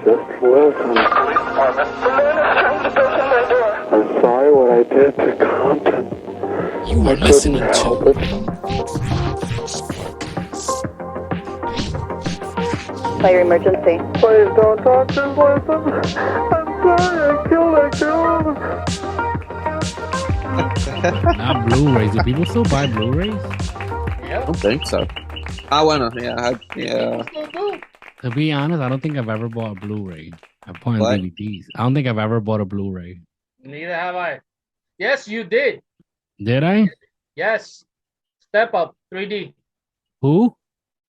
Just listen. I'm sorry what I did to Compton. You are I listening couldn't help to it. Fire emergency. Please don't touch this, listen. I'm sorry I killed that girl. Not Blu-rays. Do people still buy Blu-rays? Yeah. I don't think so. Bueno, yeah. Still do. To be honest, I don't think I've ever bought a Blu-ray. I bought What? DVDs. I don't think I've ever bought a Blu-ray. Neither have I. Yes, you did. Did I? Yes. Step Up 3D. Who?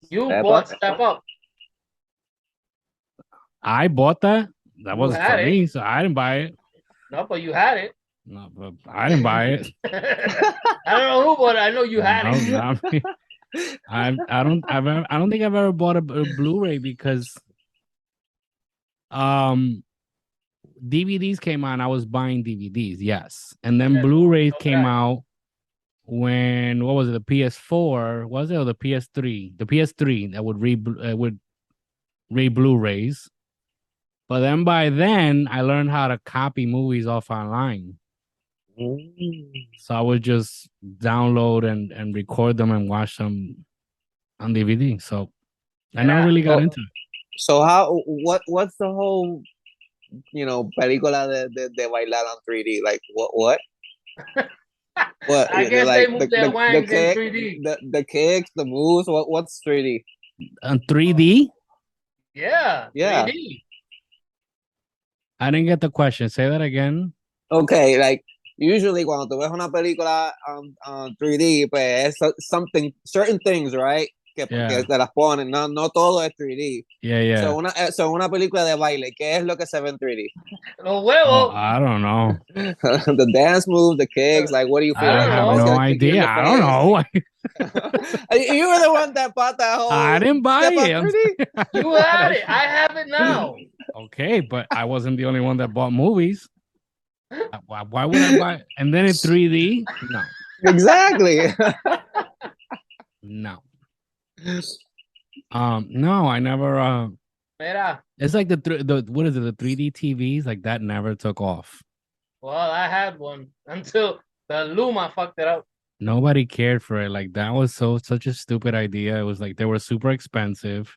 You Step bought Up? Step Up. I bought that? That You wasn't had for it. me, so I didn't buy it. No, but you had it. No, but I didn't buy it. I don't know who bought it. I know you had it. No, not me. I don't think I've ever bought a Blu-ray because DVDs came out. I was buying DVDs, yes, and then Yes, Blu-rays so came did I. out when what was it? The PS4 was it or the PS3? The PS3 that would read Blu-rays. But then by then I learned how to copy movies off online. So I would just download and record them and watch them on DVD. So I never really got into it. So what's the whole película de bailar on 3D? Like what? What? I guess like they moved their wangs in 3D. The kicks, the moves. What's 3D? On 3D? Yeah. Yeah. 3D. I didn't get the question. Say that again. Okay, like usually cuando tú ves una película on 3D, pues es certain things, right? Que te las ponen, no todo es 3D. Yeah. So una película de baile, ¿qué es lo que se ve en 3D? Los huevos. I don't know. The dance moves, the kicks, like what do you feel? I have no idea. I don't know. You were the one that bought that whole. I didn't buy it. You had it. I have it now. Okay, but I wasn't the only one that bought movies. Why would I buy it? And then in 3D? No. Exactly. No. No, I never. Mira. It's like the what is it? The 3D TVs like that never took off. Well, I had one until the Luma fucked it up. Nobody cared for it. Like that was such a stupid idea. It was like they were super expensive.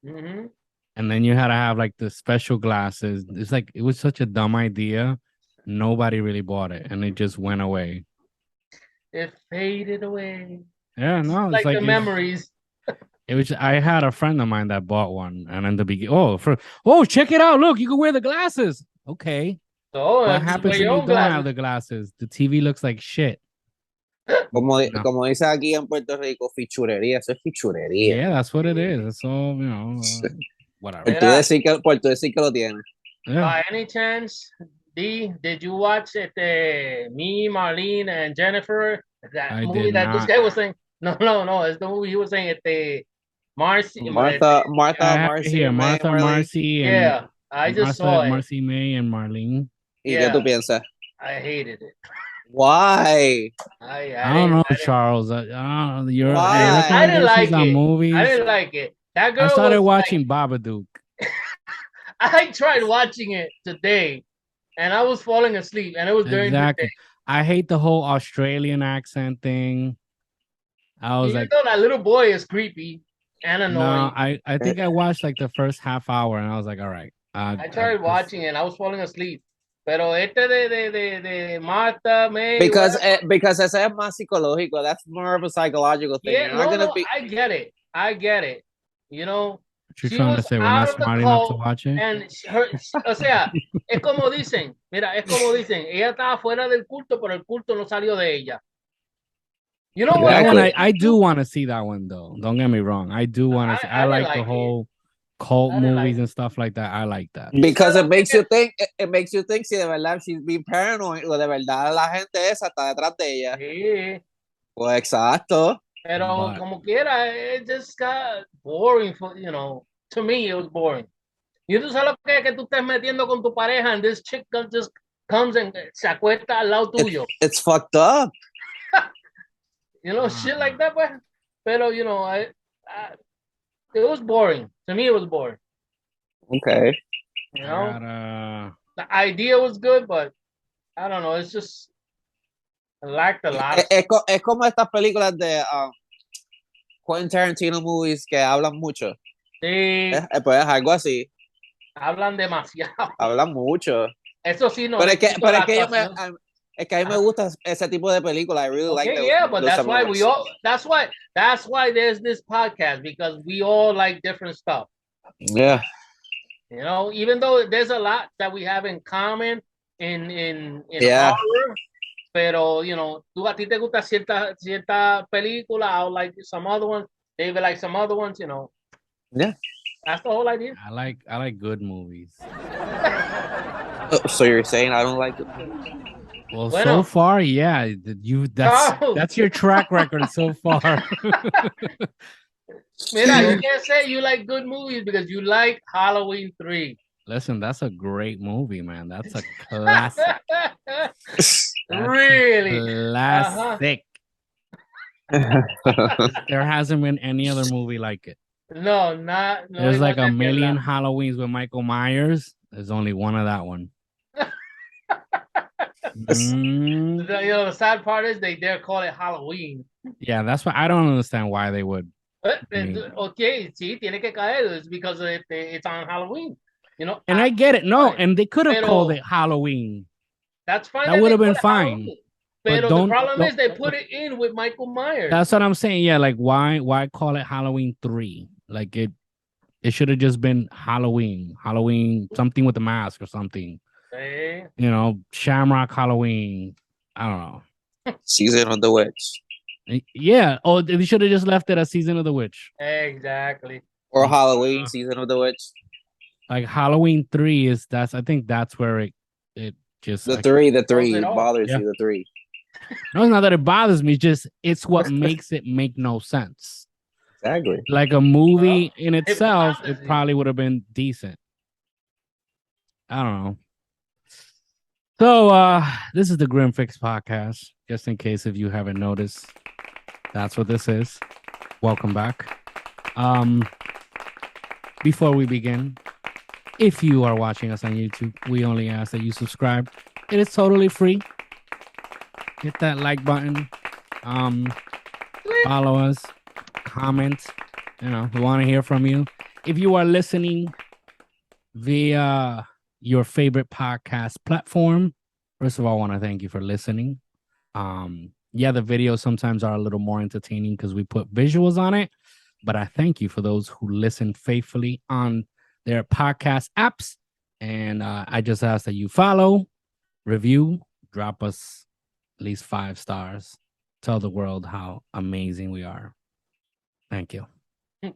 Mm-hmm. And then you had to have like the special glasses. It's like it was such a dumb idea. Nobody really bought it, and it just went away. It faded away. Yeah, no, it's like the memories. It was. I had a friend of mine that bought one, and in the beginning, check it out! Look, you can wear the glasses. Okay. So what happens when you don't have the glasses? The TV looks like shit. Como dice aquí en Puerto Rico, fichurería. Eso es fichurería. Yeah, that's what it is. It's all whatever. Por tú decir que lo tienes. Yeah. By any chance, did you watch Me, Marlene, and Jennifer? That movie that this guy was saying. No. It's the movie he was saying Marcy. Martha, Marcy. Yeah, I just saw it. Marcy May and Marlene. ¿Y qué tú piensas? I hated it. Why? I don't know, Charles. I didn't like it. Movies. I didn't like it. That girl. I started watching Babadook. I tried watching it today, and I was falling asleep, and it was during the day. I hate the whole Australian accent thing. I was Even though that little boy is creepy and annoying. No, I think I watched like the first half hour, and I was like, all right. I tried watching it, and I was falling asleep. Pero de Martha, May. Because ese es más psicológico. That's more of a psychological thing. Yeah, I get it. You know, what you're trying to say, we're not smart enough to watch it. And o sea, es como dicen, ella estaba fuera del culto, pero el culto no salió de ella. You know what? I do want to see that one though. Don't get me wrong. I do want to see. I like the whole cult movies and stuff like that. I like that because it makes you think. It makes you think si de verdad she's being paranoid o de verdad la gente esa está detrás de ella. Sí. Pues exacto. Pero como quiera, it just got boring to me it was boring. Y tú sabes lo que tú estés metiendo con tu pareja and this chick just comes and se acuesta al lado tuyo. It's fucked up. Shit like that, pues. Pero it was boring. To me, it was boring. Okay. You I know, got the idea was good, but I don't know. It's just I lacked a lot of. Es como estas películas de Quentin Tarantino movies que hablan mucho. Sí, Pues es algo así. hablan demasiado. Hablan mucho. Eso sí, no Pero le es que, quito pero la es que actuación. es que a mí me gusta ese tipo de películas. I really like Okay, yeah, but those that's type of why movies. that's why there's this podcast, because we all like different stuff. Yeah. You know, even though there's a lot that we have in common in Yeah. horror, pero you know, tú a ti te gusta cierta película, I'll like some other ones, David like some other ones, you know. Yeah. That's the whole idea. I like good movies. So you're saying I don't like it? Well, Bueno. so far, yeah, that's your track record so far. Mira, you can't say you like good movies because you like Halloween 3. Listen, that's a great movie, man. That's a classic. Really? Classic. There hasn't been any other movie like it. No, There's like a million Halloweens with Michael Myers. There's only one of that one. You know, the sad part is they dare call it Halloween. Yeah, that's why I don't understand why they would. Okay, sí, tiene que caer. It's because it's on Halloween. You know, and I get it. No, fine. and they could have called it Halloween. That's fine. That would have been fine. But the problem is they put it in with Michael Myers. That's what I'm saying. Yeah, like why call it Halloween 3? Like it should have just been Halloween, something with a mask or something. Hey. You know, Shamrock Halloween. I don't know. Season of the Witch. Yeah. Oh, they should have just left it as Season of the Witch. Exactly. Or Halloween, Season of the Witch. Like Halloween 3 is I think that's where it just the three bothers you. The 3. No, it's not that it bothers me. It's what makes it make no sense. Exactly. Like a movie in itself, it probably would have been decent. I don't know. So this is the Grim Fix podcast. Just in case if you haven't noticed, that's what this is. Welcome back. Before we begin, if you are watching us on YouTube, we only ask that you subscribe. It is totally free. Hit that like button. Follow us. Comment. You know, we want to hear from you. If you are listening via your favorite podcast platform, first of all, I want to thank you for listening. Yeah, the videos sometimes are a little more entertaining because we put visuals on it, but I thank you for those who listen faithfully on their podcast apps. And I just ask that you follow, review, drop us at least 5 stars. Tell the world how amazing we are. Thank you. I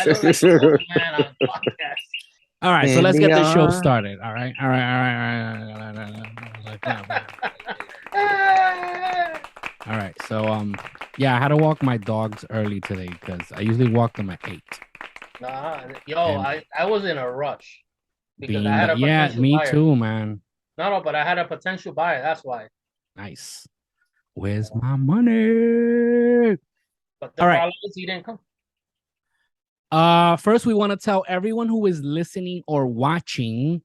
look like an old man on a podcast. All right, so let's get the show started. All right. All right. So yeah, I had to walk my dogs early today because I usually walk them at 8. I was in a rush because I had a potential me buyer. too, man. No, but I had a potential buyer. That's why. Nice. Where's my money? But the problem is he didn't come. First, we want to tell everyone who is listening or watching,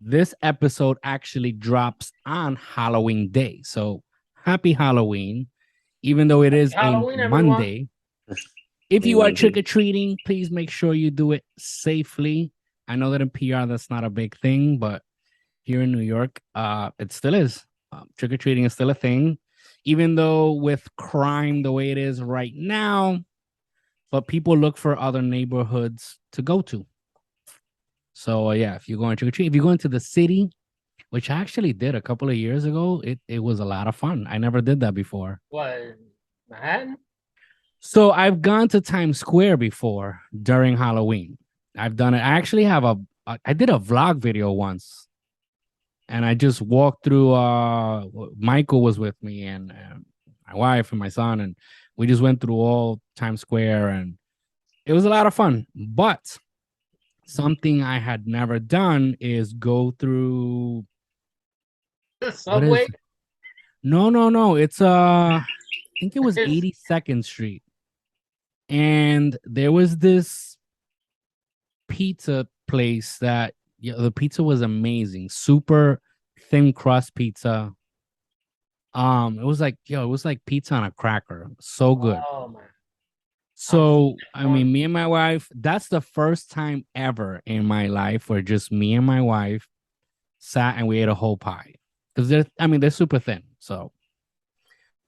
this episode actually drops on Halloween Day. So happy Halloween, even though it is a Monday. If you are trick-or-treating, please make sure you do it safely. I know that in PR, that's not a big thing, but here in New York, it still is. Trick-or-treating is still a thing, even though with crime the way it is right now, but people look for other neighborhoods to go to. So yeah, if you're going trick-or-treat, if you go into the city, which I actually did a couple of years ago, it was a lot of fun. I never did that before. What, Manhattan? So I've gone to Times Square before during Halloween. I've done it. I actually have I did a vlog video once. And I just walked through, Michael was with me and my wife and my son. And we just went through all Times Square and it was a lot of fun. But something I had never done is go through the subway. No. It's I think it was 82nd Street. And there was this pizza place that Yeah, the pizza was amazing. Super thin crust pizza. It was like pizza on a cracker. So good. Oh man. So I mean, me and my wife, that's the first time ever in my life where just me and my wife sat and we ate a whole pie. Because they're super thin. So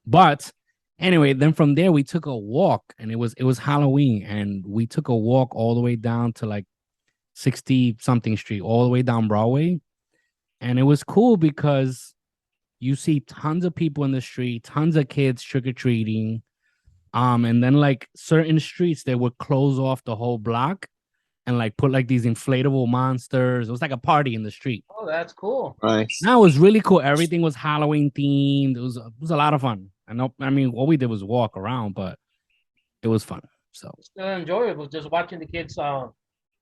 but anyway, then from there we took a walk and it was Halloween and we took a walk all the way down to like 60 something street, all the way down Broadway. And it was cool because you see tons of people in the street, tons of kids trick-or-treating. And then like certain streets, they would close off the whole block and like put like these inflatable monsters. It was like a party in the street. Oh, that's cool. Nice. Now it was really cool. Everything was Halloween themed. It was a lot of fun. I mean, all we did was walk around, but it was fun. So Still enjoyable just watching the kids.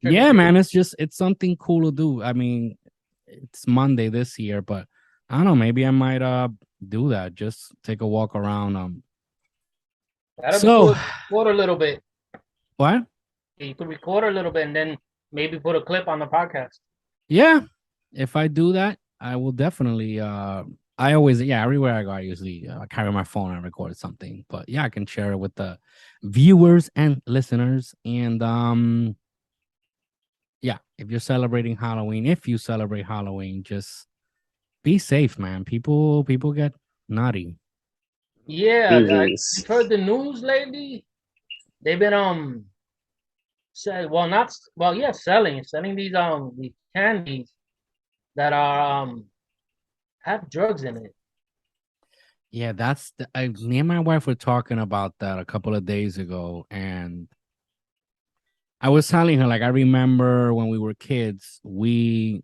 yeah, man, it's something cool to do. I mean, it's Monday this year, but I don't know. Maybe I might do that. Just take a walk around. That'll So- be cool. Record a little bit. What? You can record a little bit and then maybe put a clip on the podcast. Yeah, if I do that, I will definitely. I always, everywhere I go, I usually carry my phone and record something. But yeah, I can share it with the viewers and listeners. And yeah, if you celebrate Halloween, just be safe, man. People get naughty. Yeah, Jesus. you've heard the news lately. They've been selling these candies that are have drugs in it. Yeah, me and my wife were talking about that a couple of days ago, and I was telling her, like, I remember when we were kids, I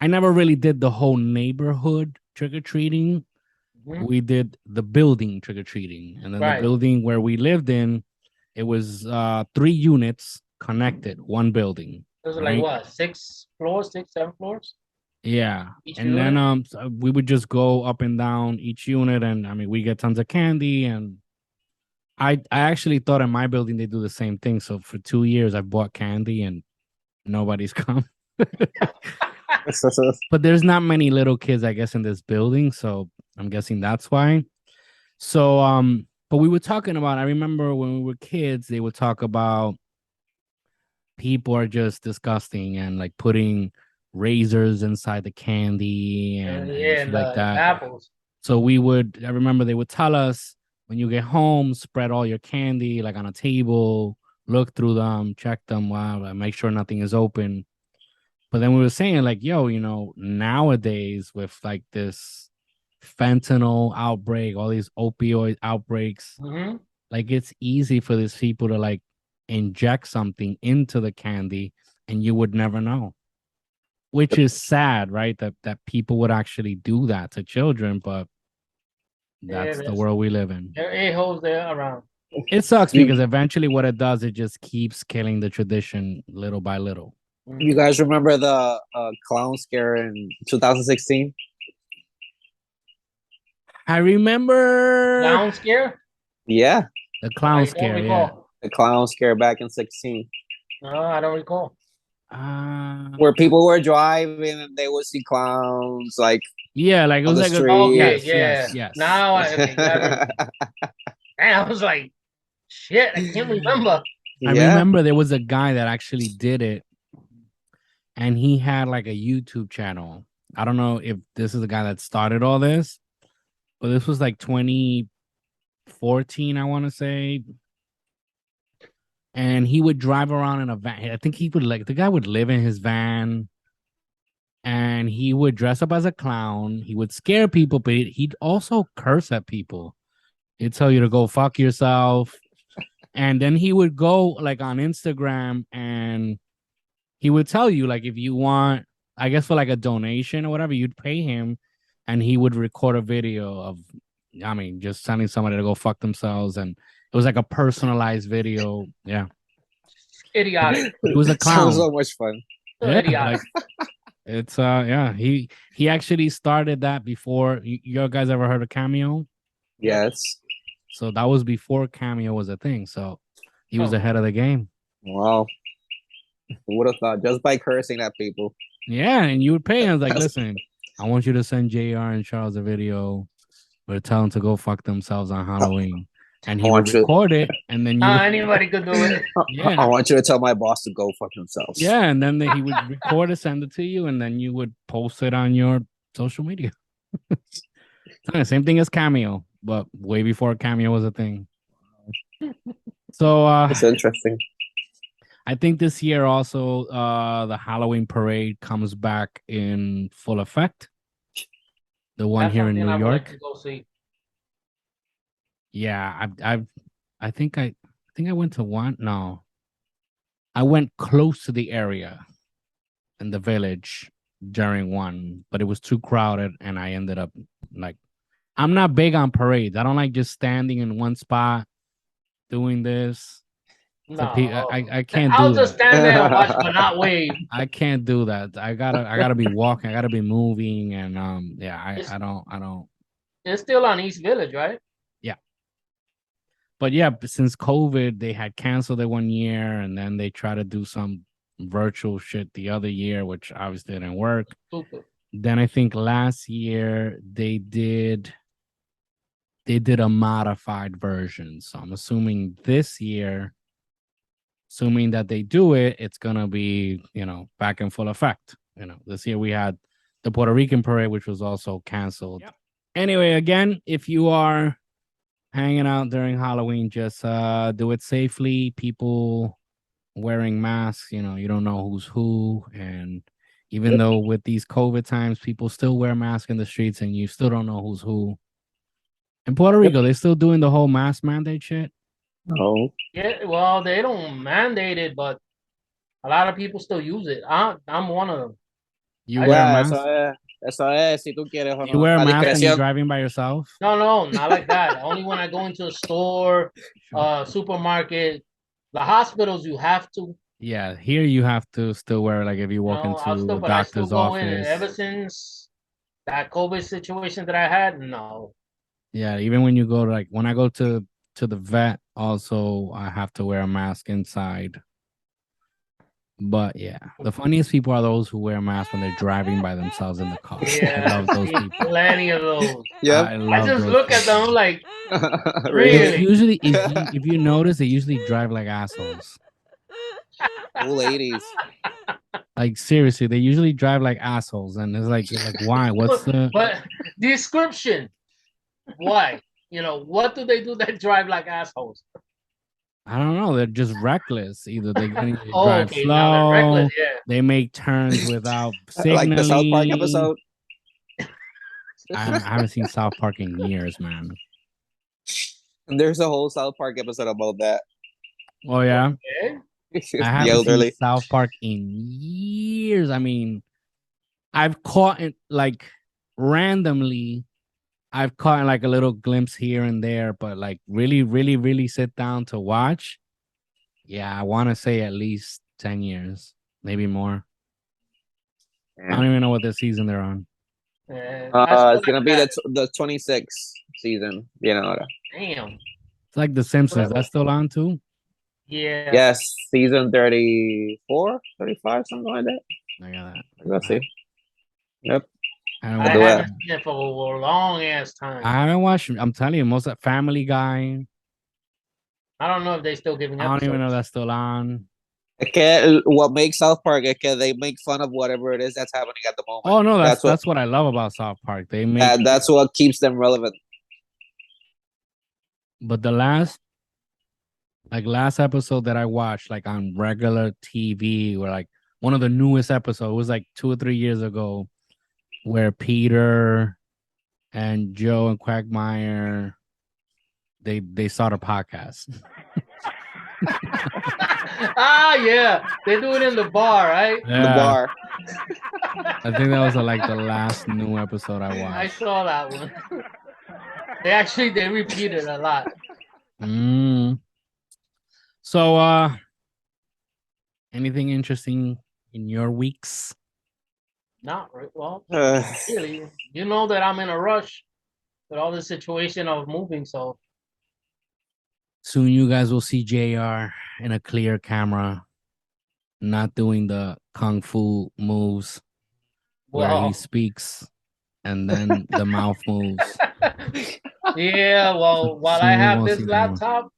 never really did the whole neighborhood trick-or-treating. Mhm. We did the building trick-or-treating, and then Right. the building where we lived in, it was 3 units connected, one building. Those are right? like what, 6 floors, 6, 7 floors? Yeah. Each And unit? then so we would just go up and down each unit, and I mean we get tons of candy. And I actually thought in my building they do the same thing. So for 2 years I bought candy and nobody's come. But there's not many little kids, I guess, in this building, so I'm guessing that's why. So but we were talking about, I remember when we were kids, they would talk about people are just disgusting and like putting razors inside the candy and shit like that. apples. So I remember they would tell us, when you get home, spread all your candy like on a table, look through them, check them, wow, make sure nothing is open. But then we were saying, like, yo, nowadays with like this fentanyl outbreak, all these opioid outbreaks, Mm-hmm. like it's easy for these people to like inject something into the candy and you would never know. Which is sad, right? That people would actually do that to children, but that's the world we live in. There are a-holes there around. It sucks because eventually what it does, it just keeps killing the tradition little by little. You guys remember the clown scare in 2016? I remember Clown scare? Yeah, the clown I scare. don't Yeah. recall. the clown scare back in 16, No, I don't recall. where people were driving and they would see clowns like Yeah, like it on was the like street. Okay, yes. Now I was like, shit, I can't remember. I remember there was a guy that actually did it, and he had like a YouTube channel. I don't know if this is the guy that started all this, but this was like 2014, I want to say. And he would drive around in a van. I think the guy would live in his van, and he would dress up as a clown. He would scare people, but he'd also curse at people. He'd tell you to go fuck yourself. And then he would go like on Instagram and he would tell you, like, if you want, I guess for like a donation or whatever, you'd pay him and he would record a video of, I mean, just telling somebody to go fuck themselves. And it was like a personalized video. Yeah. Idiotic. He was a clown. Sounds so much fun. Yeah, Idiotic. like, it's he actually started that before. You guys ever heard of Cameo? Yes. So that was before Cameo was a thing. So he was ahead of the game. Wow. Who would have thought? Just by cursing at people. Yeah, and you would pay. I was like, listen, I want you to send JR and Charles a video or tell them to go fuck themselves on Halloween. And he would record it, and then you Anybody could do it. Yeah. I want you to tell my boss to go fuck himself. Yeah, and then he would record it, send it to you, and then you would post it on your social media. Same thing as Cameo, but way before Cameo was a thing. So It's interesting. I think this year also the Halloween parade comes back in full effect. The one here in New York. Like go see. Yeah, I think I went to one. No, I went close to the area in the village during one, but it was too crowded, and I ended up like, I'm not big on parades. I don't like just standing in one spot doing this. No, I can't do that. I'll just stand there and watch, but not wave. I can't do that. I gotta be walking. I gotta be moving, and I don't. It's still on East Village, right? Yeah. But yeah, since COVID, they had canceled it one year, and then they tried to do some virtual shit the other year, which obviously didn't work. Stupid. Then I think last year they did a modified version. So I'm assuming this year, assuming that they do it, it's gonna be, back in full effect. This year we had the Puerto Rican parade, which was also canceled. Yep. Anyway, again, if you are hanging out during Halloween, just do it safely. People wearing masks, you don't know who's who, and even though with these COVID times, people still wear masks in the streets, and you still don't know who's who. In Puerto Rico, they're still doing the whole mask mandate shit. No. Yeah, well, they don't mandate it, but a lot of people still use it. I'm one of them. You wear a mask? Eso es, si tú quieres o no. You wear a mask when you're driving by yourself? No, not like that. Only when I go into a store, supermarket, the hospitals, you have to. Yeah, here you have to still wear, like if you walk into a doctor's office. Ever since that COVID situation that I had, no. Yeah, even when you go to, when I go to the vet, also I have to wear a mask inside. But yeah, the funniest people are those who wear masks when they're driving by themselves in the car. Yeah, I love those people. Plenty of those. Yeah, I just look at them like, really? Usually, if you notice, they usually drive like assholes. Old ladies. Like seriously, they usually drive like assholes, and it's like why? What's the description? Why? What do they do that drive like assholes? I don't know. They're just reckless. Either they drive slow, reckless, yeah. They make turns without signaling. Like the South Park episode. I haven't seen South Park in years, man. There's a whole South Park episode about that. Oh yeah. Okay. I haven't seen South Park in years. I mean, I've caught it randomly. I've caught like a little glimpse here and there, but really, really, really sit down to watch. Yeah, I want to say at least 10 years, maybe more. I don't even know what the season they're on. It's gonna be the 26th season. Damn. It's like The Simpsons. That's still on too? Yeah. Yes, season 34, 35, something like that. I got that. Let's see. Yep. I haven't seen it for a long ass time. I haven't watched. I'm telling you, most of Family Guy. I don't know if they still giving. I don't even know if that's still on. What makes South Park is they make fun of whatever it is that's happening at the moment. Oh no, that's what I love about South Park. They make that's what keeps them relevant. But the last episode that I watched, on regular TV, or one of the newest episodes, was 2 or 3 years ago, where Peter and Joe and Quagmire they start a podcast. Yeah, they do it in the bar, right? Yeah. The bar. I think that was the last new episode I watched. I saw that one. They repeated a lot. So, anything interesting in your weeks? Not well. Really, you know that I'm in a rush with all the situation of moving. So soon you guys will see JR in a clear camera, not doing the kung fu moves where he Wow. speaks and then the mouth moves. Yeah, well, while I Soon we have won't this see that anymore. laptop,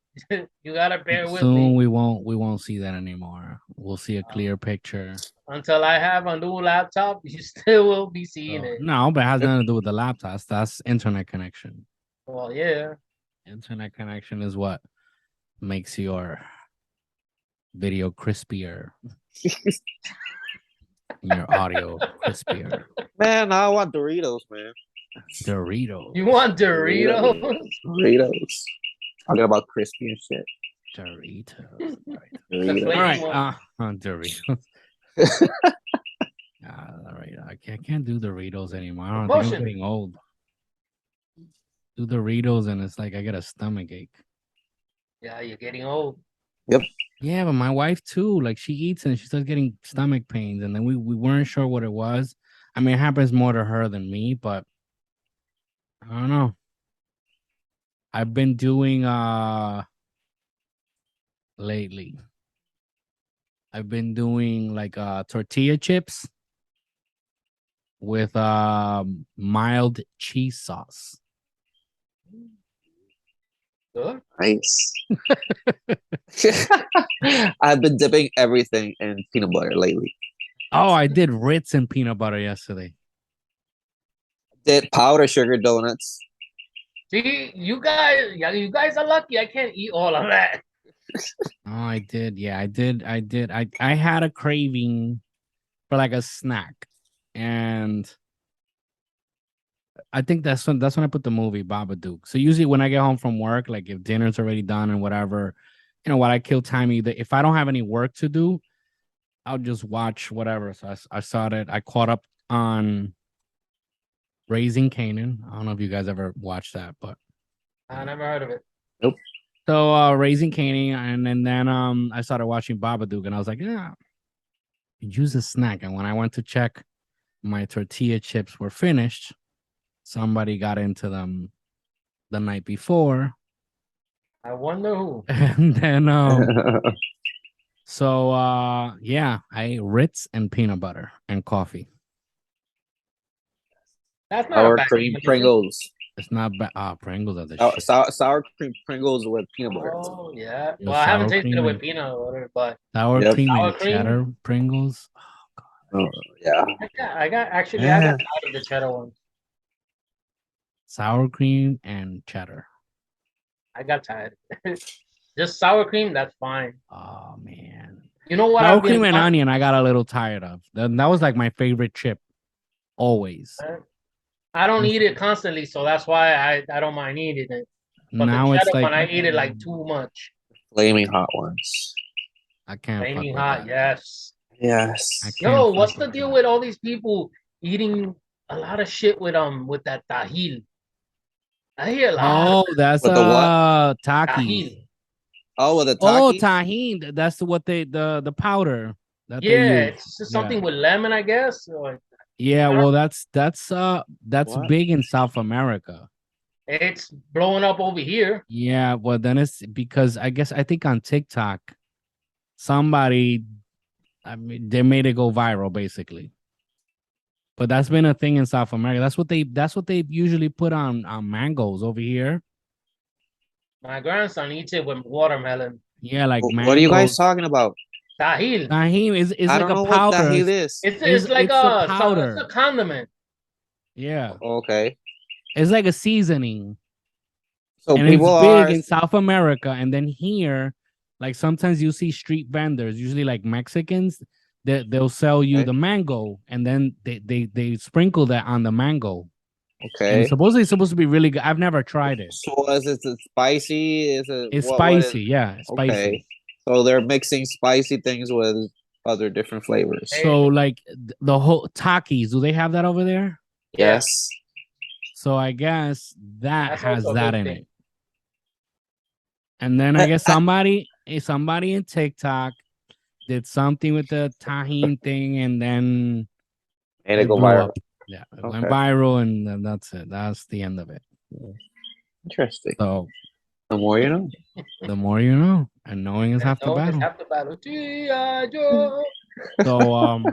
you gotta bear with Soon me we won't see that anymore. We'll see a clear picture. until I have a new laptop. You still will be seeing So, it. no, but it has nothing to do with the laptops. That's internet connection. Well, yeah. Internet connection is what makes your video crispier. Your audio crispier. Man, I want Doritos, man. Doritos. You want Doritos? Doritos. Talking about crispy and shit. Doritos. The Doritos. All flaming right. one. Doritos. All right. I can't do Doritos anymore. I think I'm Promotion. getting old. Do Doritos and it's like I get a stomach ache. Yeah, you're getting old. Yeah, but my wife too. Like she eats and she starts getting stomach pains, and then we weren't sure what it was. I mean, it happens more to her than me, but I don't know. I've been doing lately. I've been doing like tortilla chips with mild cheese sauce. Good. Nice. I've been dipping everything in peanut butter lately. Oh, I did Ritz and peanut butter yesterday. Did powder sugar donuts. See, you guys are lucky. I can't eat all of that. Oh, I did. Yeah, I did. I had a craving for like a snack, and I think that's when I put the movie Babadook. So usually when I get home from work, like if dinner's already done and whatever, while I kill time, either if I don't have any work to do, I'll just watch whatever. So I saw that. I caught up on Raising Canaan. I don't know if you guys ever watched that, but I never heard of it. Nope. So Raising Canaan, and then I started watching Babadook, and I was like, yeah, use a snack. And when I went to check, my tortilla chips were finished. Somebody got into them the night before. I wonder who. And then so yeah, I ate Ritz and peanut butter and coffee. That's not a Sour bad cream combination. Pringles. It's not bad. Pringles are the shit. Sour cream Pringles with peanut butter. Oh yeah. Yo, Well, I haven't sour tasted cream it with and- peanut butter, but Sour Yep. cream Sour and cream? cheddar Pringles. Oh, yeah. I got Yeah. tired of the cheddar one. Sour cream and cheddar. I got tired. Just sour cream, that's fine. Oh man. You know what? Sour I've been cream and want- onion, I got a little tired of. That was like my favorite chip, always. I don't eat it constantly, so that's why I don't mind eating it. But Now the it's cheddar like one, I eat it like too much. Flaming hot ones. I can't fuck Flaming with hot, that. yes. Yes. I can't Yo, fuck what's the with deal that. with all these people eating a lot of shit with that tahil? I hear a lot. Oh, that's With the what? Takis. Tahil. Oh, with the Oh, Takis? tahine. That's what the powder that they Yeah, use. it's just something with lemon, I guess. Or Yeah, well, that's What? big in South America. it's blowing up over here. Yeah, well, then it's because I think on TikTok, somebody, I mean, they made it go viral basically. But that's been a thing in South America. That's what they usually put on mangoes over here. My grandson eats it with watermelon. Yeah, like What are you guys mangoes. talking about? Tahil. Tahine is I like don't a know what powder. tahil is. It's like it's a a powder. It's a condiment. Yeah, Okay. it's like a seasoning. So And it's people big are in South America, and then here, like sometimes you see street vendors, usually like Mexicans, that they'll sell you Okay. the mango, and then they sprinkle that on the mango. And okay. it's supposed to be really good. I've never tried it. So is it spicy? Is it It's what spicy, is- yeah, it's spicy. Okay. So they're mixing spicy things with other different flavors. So like the whole Takis, do they have that over there? Yeah. Yes. So I guess that That's has also a that good in thing. it. And then I guess somebody in TikTok did something with the tahine thing, and then And it go blew viral. up. Yeah, it went Okay. viral, and then that's it. That's the end of it. Interesting. So The more you know. the more you know, and knowing is half the No, it's battle. half the battle. G.I. Joe. So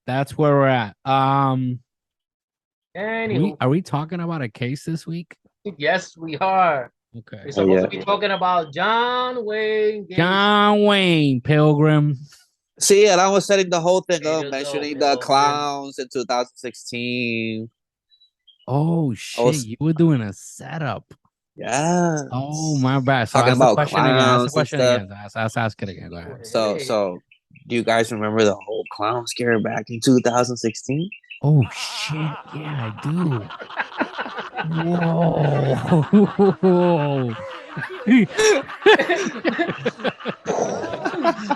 that's where we're at. Anywho, Are we talking about a case this week? yes, we are. Okay. We're supposed to be talking about John Wayne Gacy. John Wayne Pilgrim. See, and I was setting the whole thing up, Pilgrim. mentioning the clowns in 2016. Oh shit! You were doing a setup. Yeah. Oh my bad. So Talking ask the about question again. Ask the clowns and question stuff. again. Ask it again. Go ahead. So do you guys remember the whole clown scare back in 2016? Oh shit! Yeah, I do. Whoa!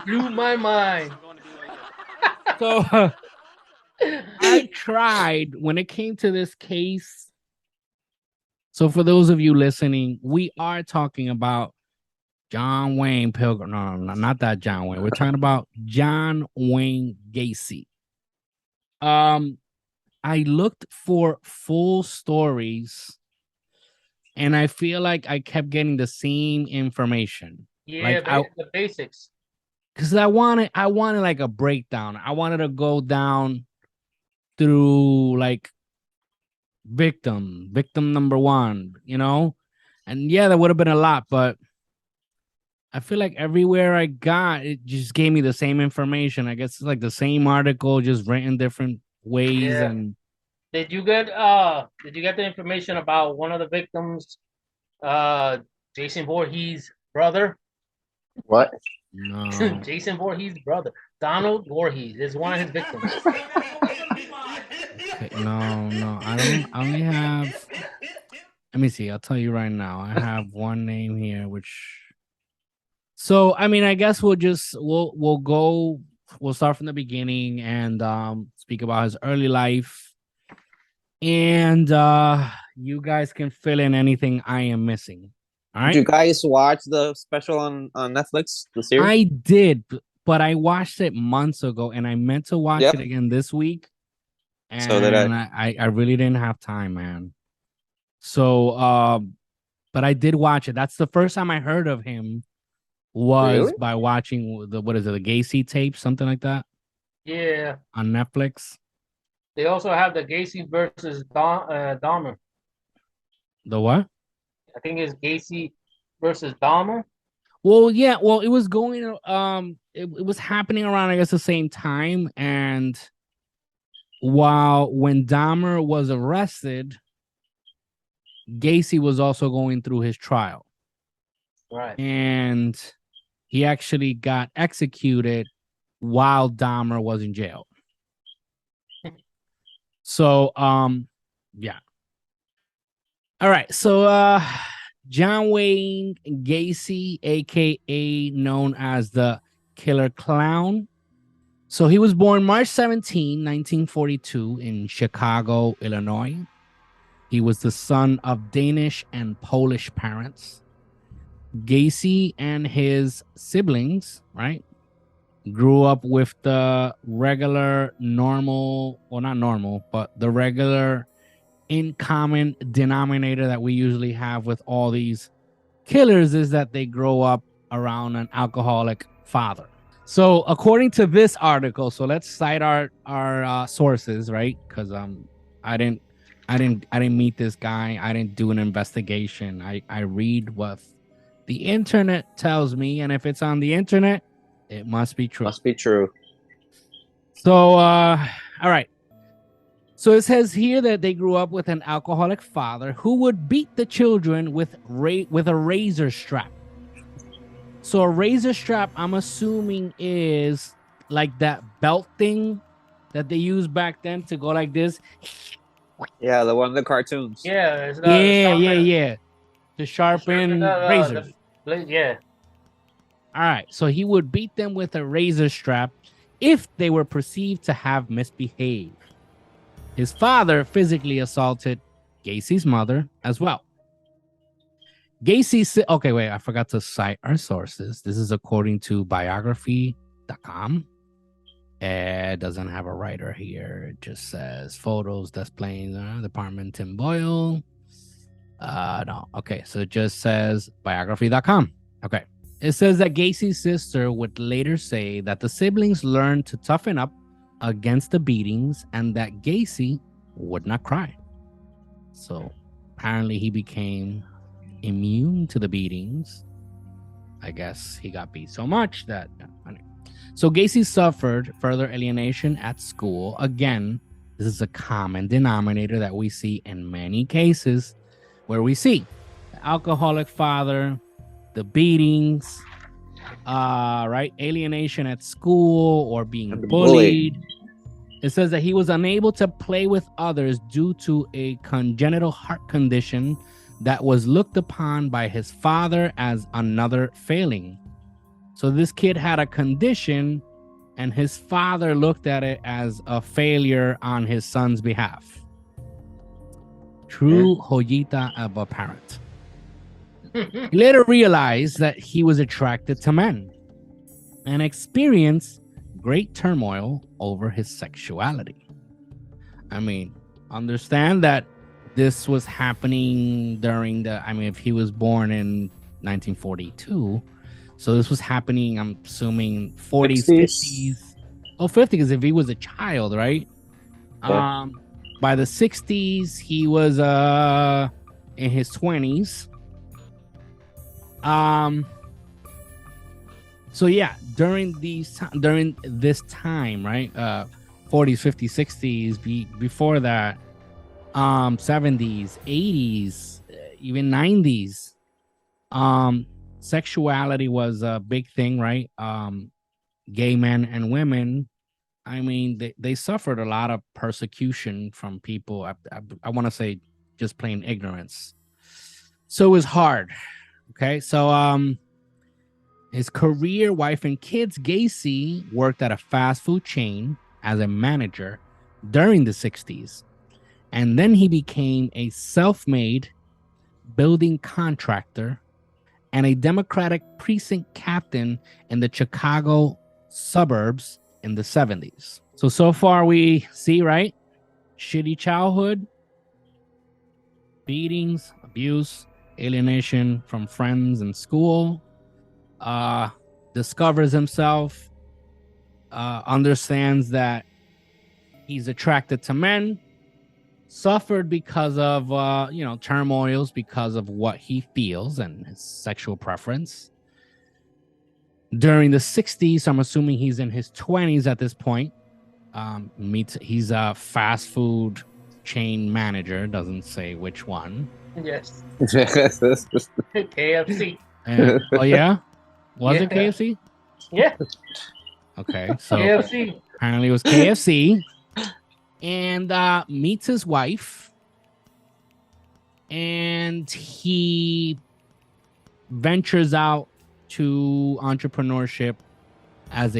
Blew my mind. So I tried when it came to this case. So for those of you listening, we are talking about John Wayne Pilgrim. No, not that John Wayne. We're talking about John Wayne Gacy. I looked for full stories, and I feel like I kept getting the same information. Yeah, like the basics. Because I wanted like a breakdown. I wanted to go down through like victim number one, and yeah, that would have been a lot, but I feel like everywhere I got, it just gave me the same information. I guess it's like the same article, just written different ways. Yeah. And did you get the information about one of the victims, Jason Voorhees' brother? What? No. Jason Voorhees' brother, Donald Voorhees, is one of his victims. Okay, no, I only have. Let me see. I'll tell you right now. I have one name here, which. So I mean, I guess we'll start from the beginning and speak about his early life, and you guys can fill in anything I am missing. All right. Did you guys watch the special on Netflix, the series? I did, but I watched it months ago, and I meant to watch it again this week. And so did I. I really didn't have time, man. So, but I did watch it. That's the first time I heard of him was by watching the Gacy tape, something like that. Yeah. On Netflix. They also have the Gacy versus Dahmer. The what? I think it's Gacy versus Dahmer. Well, yeah. Well, it was going. It was happening around, I guess, the same time. And when Dahmer was arrested, Gacy was also going through his trial. Right. And he actually got executed while Dahmer was in jail. So, yeah. All right. So, John Wayne Gacy, aka known as the Killer Clown. So he was born March 17, 1942 in Chicago, Illinois. He was the son of Danish and Polish parents. Gacy and his siblings, right, grew up with the regular the regular in common denominator that we usually have with all these killers is that they grow up around an alcoholic father. So according to this article, so let's cite our sources, right? Because I didn't meet this guy. I didn't do an investigation. I read what the internet tells me, and if it's on the internet, it must be true. Must be true. So, all right. So it says here that they grew up with an alcoholic father who would beat the children with a razor strap. So a razor strap, I'm assuming, is like that belt thing that they used back then to go like this. Yeah, the one in the cartoons. Yeah. Yeah. To sharpen razors. Yeah. All right. So he would beat them with a razor strap if they were perceived to have misbehaved. His father physically assaulted Gacy's mother as well. Okay, wait, I forgot to cite our sources. This is according to biography.com. It doesn't have a writer here. It just says photos, displays, Department Tim Boyle. No. Okay, so it just says biography.com. Okay. It says that Gacy's sister would later say that the siblings learned to toughen up against the beatings and that Gacy would not cry. So apparently he became immune to the beatings. I guess he got beat so much that... So Gacy suffered further alienation at school. Again, this is a common denominator that we see in many cases where we see the alcoholic father, the beatings, right? Alienation at school or being bullied. It says that he was unable to play with others due to a congenital heart condition that was looked upon by his father as another failing. So this kid had a condition and his father looked at it as a failure on his son's behalf. True joyita of a parent. He later realized that he was attracted to men and experienced great turmoil over his sexuality. I mean, understand that this was happening during if he was born in 1942, so this was happening, I'm assuming 40s, 50s. Oh, 50s, because if he was a child, right? Yeah. By the 60s, he was in his 20s. So yeah, during this time, right? 40s, 50s, 60s, before that, 70s, 80s, even 90s, sexuality was a big thing, right? Gay men and women, I mean, they suffered a lot of persecution from people. I want to say just plain ignorance. So it was hard. Okay, so his career, wife, and kids, Gacy worked at a fast food chain as a manager during the 60s. And then he became a self-made building contractor and a Democratic precinct captain in the Chicago suburbs in the 70s. So far we see, right? Shitty childhood, beatings, abuse, alienation from friends and school, discovers himself, understands that he's attracted to men, suffered because of turmoils because of what he feels and his sexual preference. During the 60s, I'm assuming he's in his 20s at this point. He's a fast food chain manager, doesn't say which one. Yes. KFC. Oh yeah? Was it KFC? Yeah. Okay, so KFC. Apparently it was KFC. And meets his wife, and he ventures out to entrepreneurship as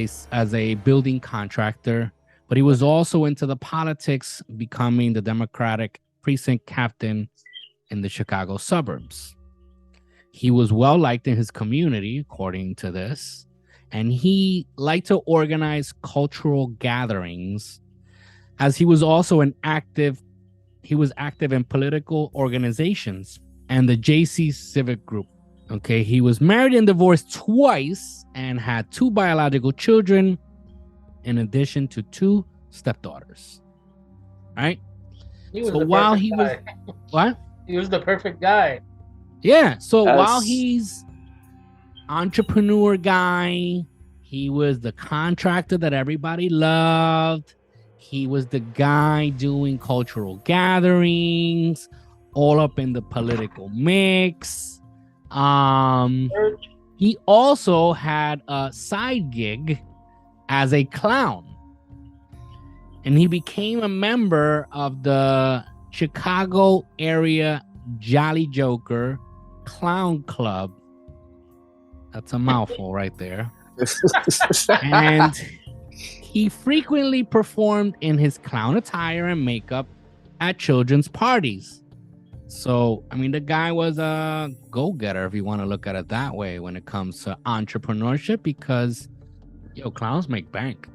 a building contractor, but he was also into the politics, becoming the Democratic precinct captain in the Chicago suburbs. He was well liked in his community, according to this, and he liked to organize cultural gatherings, as he was also active in political organizations and the JC Civic Group. Okay, he was married and divorced twice and had 2 biological children, in addition to 2 stepdaughters. All right. He was what? He was the perfect guy. Yeah. So while he's entrepreneur guy, he was the contractor that everybody loved. He was the guy doing cultural gatherings, all up in the political mix. He also had a side gig as a clown. And he became a member of the Chicago area Jolly Joker Clown Club. That's a mouthful right there. And he frequently performed in his clown attire and makeup at children's parties. So, I mean, the guy was a go-getter, if you want to look at it that way, when it comes to entrepreneurship, because, clowns make bank.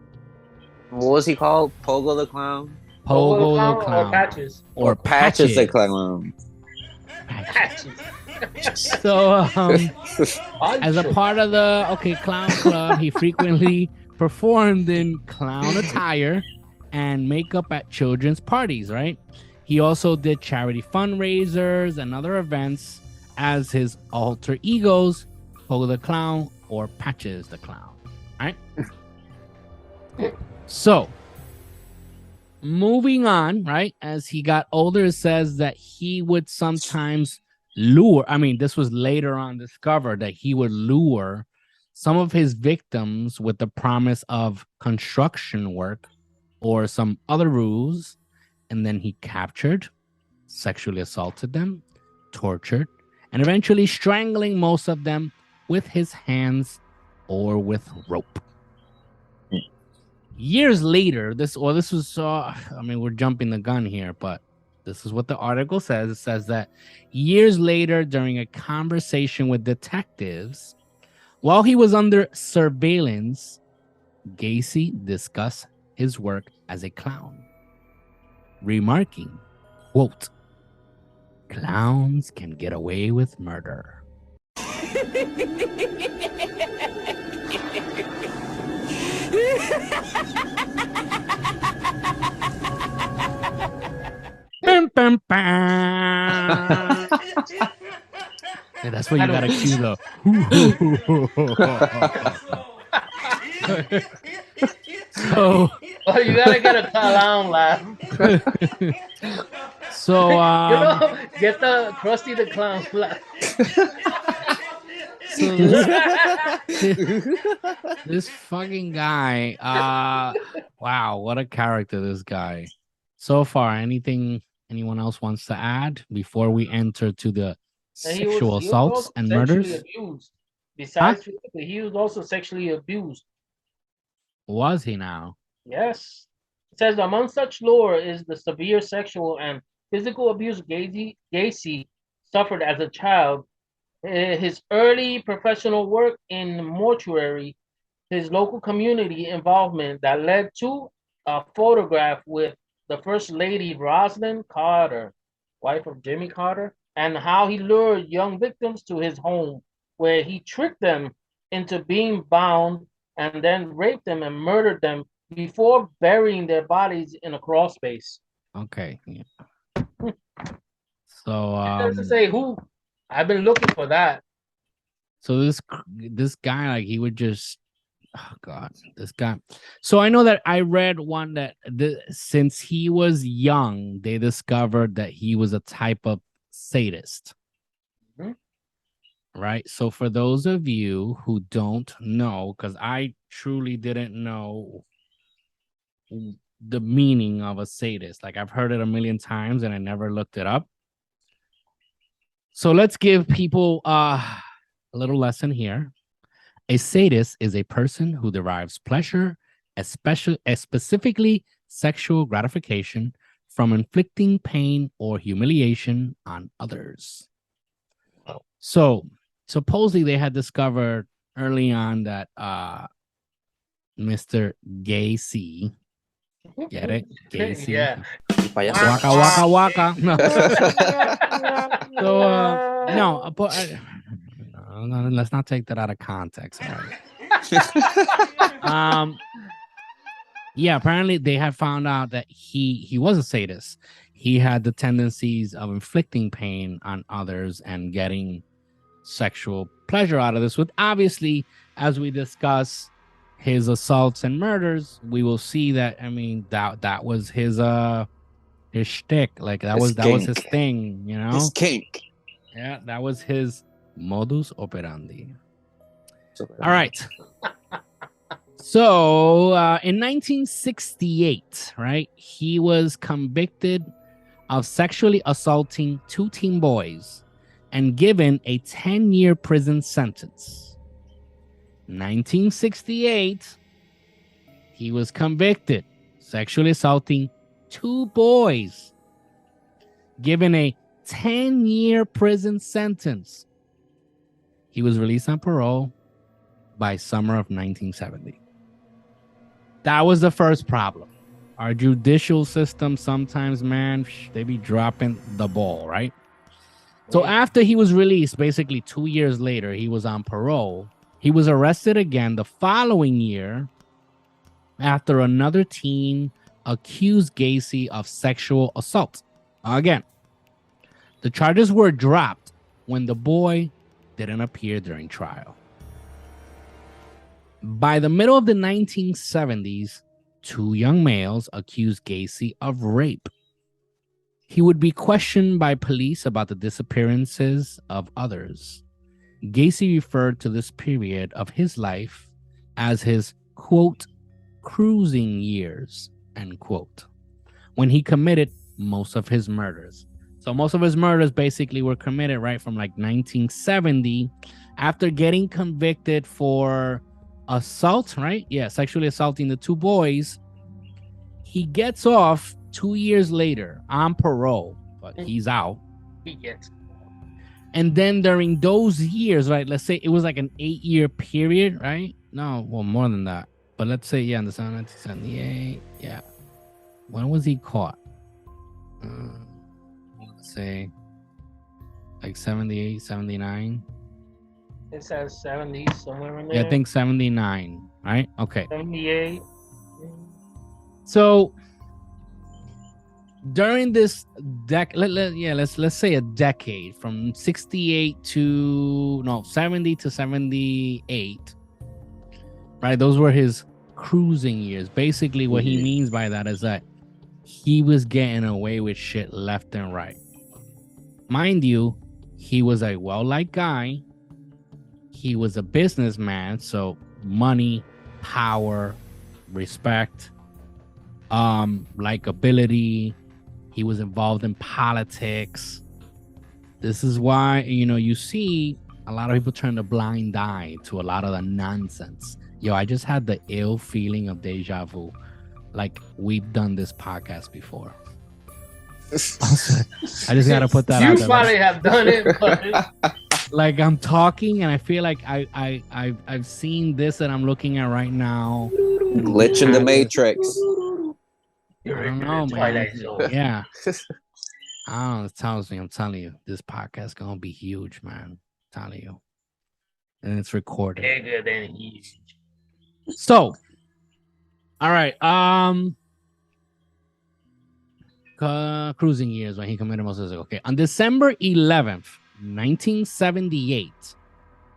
What was he called? Pogo the Clown? Pogo the Clown. Or Patches. Or Patches the Clown. Patches. So, as a Pancho. part of the clown club, he frequently performed in clown attire and makeup at children's parties, right? He also did charity fundraisers and other events as his alter egos, Pogo the Clown or Patches the Clown, right? So, moving on, right? As he got older, it says that he would sometimes lure. I mean, this was later on discovered that he would lure some of his victims with the promise of construction work or some other ruse. And then he captured, sexually assaulted them, tortured, and eventually strangling most of them with his hands or with rope. Years later, this was, I mean, we're jumping the gun here, but this is what the article says. It says that years later, during a conversation with detectives, while he was under surveillance, Gacy discussed his work as a clown, remarking, quote, "Clowns can get away with murder." Bum, bum, bum. Hey, that's what you gotta cue though. So, Oh, you gotta get a clown laugh. so Get the Krusty the Clown laugh. So this fucking guy, wow, what a character, this guy. So far, anyone else wants to add before we enter to the sexual assaults and murders? Abused. Besides, physically, he was also sexually abused. Was he now? Yes. It says among such lore is the severe sexual and physical abuse Gacy suffered as a child. His early professional work in mortuary, his local community involvement that led to a photograph with the First Lady Rosalind Carter, wife of Jimmy Carter, and how he lured young victims to his home, where he tricked them into being bound and then raped them and murdered them before burying their bodies in a crawl space. Okay. Yeah. So it doesn't say who. I've been looking for that. So this guy, like, he would just, oh God, this guy. So I know that I read one that since he was young, they discovered that he was a type of sadist. Mm-hmm. Right. So for those of you who don't know, because I truly didn't know the meaning of a sadist, like I've heard it a million times and I never looked it up. So let's give people a little lesson here. A sadist is a person who derives pleasure, specifically sexual gratification, from inflicting pain or humiliation on others. So supposedly they had discovered early on that Mr. Gacy, get it? Gacy. Yeah. Waka waka waka. No. So no, but let's not take that out of context. Right? Yeah, apparently they had found out that he was a sadist. He had the tendencies of inflicting pain on others and getting sexual pleasure out of this. With obviously, as we discuss his assaults and murders, we will see that, I mean, that was his shtick. Like that was his thing, you know? His kink. Yeah, that was his modus operandi. All right. So in 1968, right, he was convicted of sexually assaulting 2 teen boys and given a 10-year prison sentence. 1968, he was convicted sexually assaulting 2 boys, given a 10-year prison sentence. He was released on parole by summer of 1970. That was the first problem. Our judicial system sometimes, man, they be dropping the ball, right? So after he was released, basically 2 years later, he was on parole. He was arrested again the following year after another teen accused Gacy of sexual assault. Again, the charges were dropped when the boy didn't appear during trial. By the middle of the 1970s, 2 young males accused Gacy of rape. He would be questioned by police about the disappearances of others. Gacy referred to this period of his life as his, quote, cruising years, end quote, when he committed most of his murders. So most of his murders basically were committed right from like 1970 after getting convicted for assault, right? Yeah, sexually assaulting the 2 boys. He gets off 2 years later on parole, but he's out. He gets. And then during those years, right, let's say it was like an 8-year period, right? No, well, more than that. But let's say, yeah, in the 1978, yeah. When was he caught? Let's say like 78, 79. It says 70s, somewhere in there. Yeah, I think 79, right? Okay. 78. So during this let's say a decade from 68 to 70 to 78, right? Those were his cruising years. Basically, what he means by that is that he was getting away with shit left and right. Mind you, he was a well-liked guy. He was a businessman, so money, power, respect, likability. He was involved in politics. This is why, you see a lot of people turn a blind eye to a lot of the nonsense. Yo, I just had the ill feeling of deja vu. Like we've done this podcast before. I just gotta put that out there. You probably have done it, but like I'm talking and I feel like I've seen this that I'm looking at right now. Glitch in the Matrix. I don't know, man. Yeah. I don't know. It tells me, I'm telling you, this podcast gonna be huge, man. I'm telling you. And it's recorded. Bigger than huge. So, all right. Cruising years when he committed most of this. Okay. On December 11th, 1978,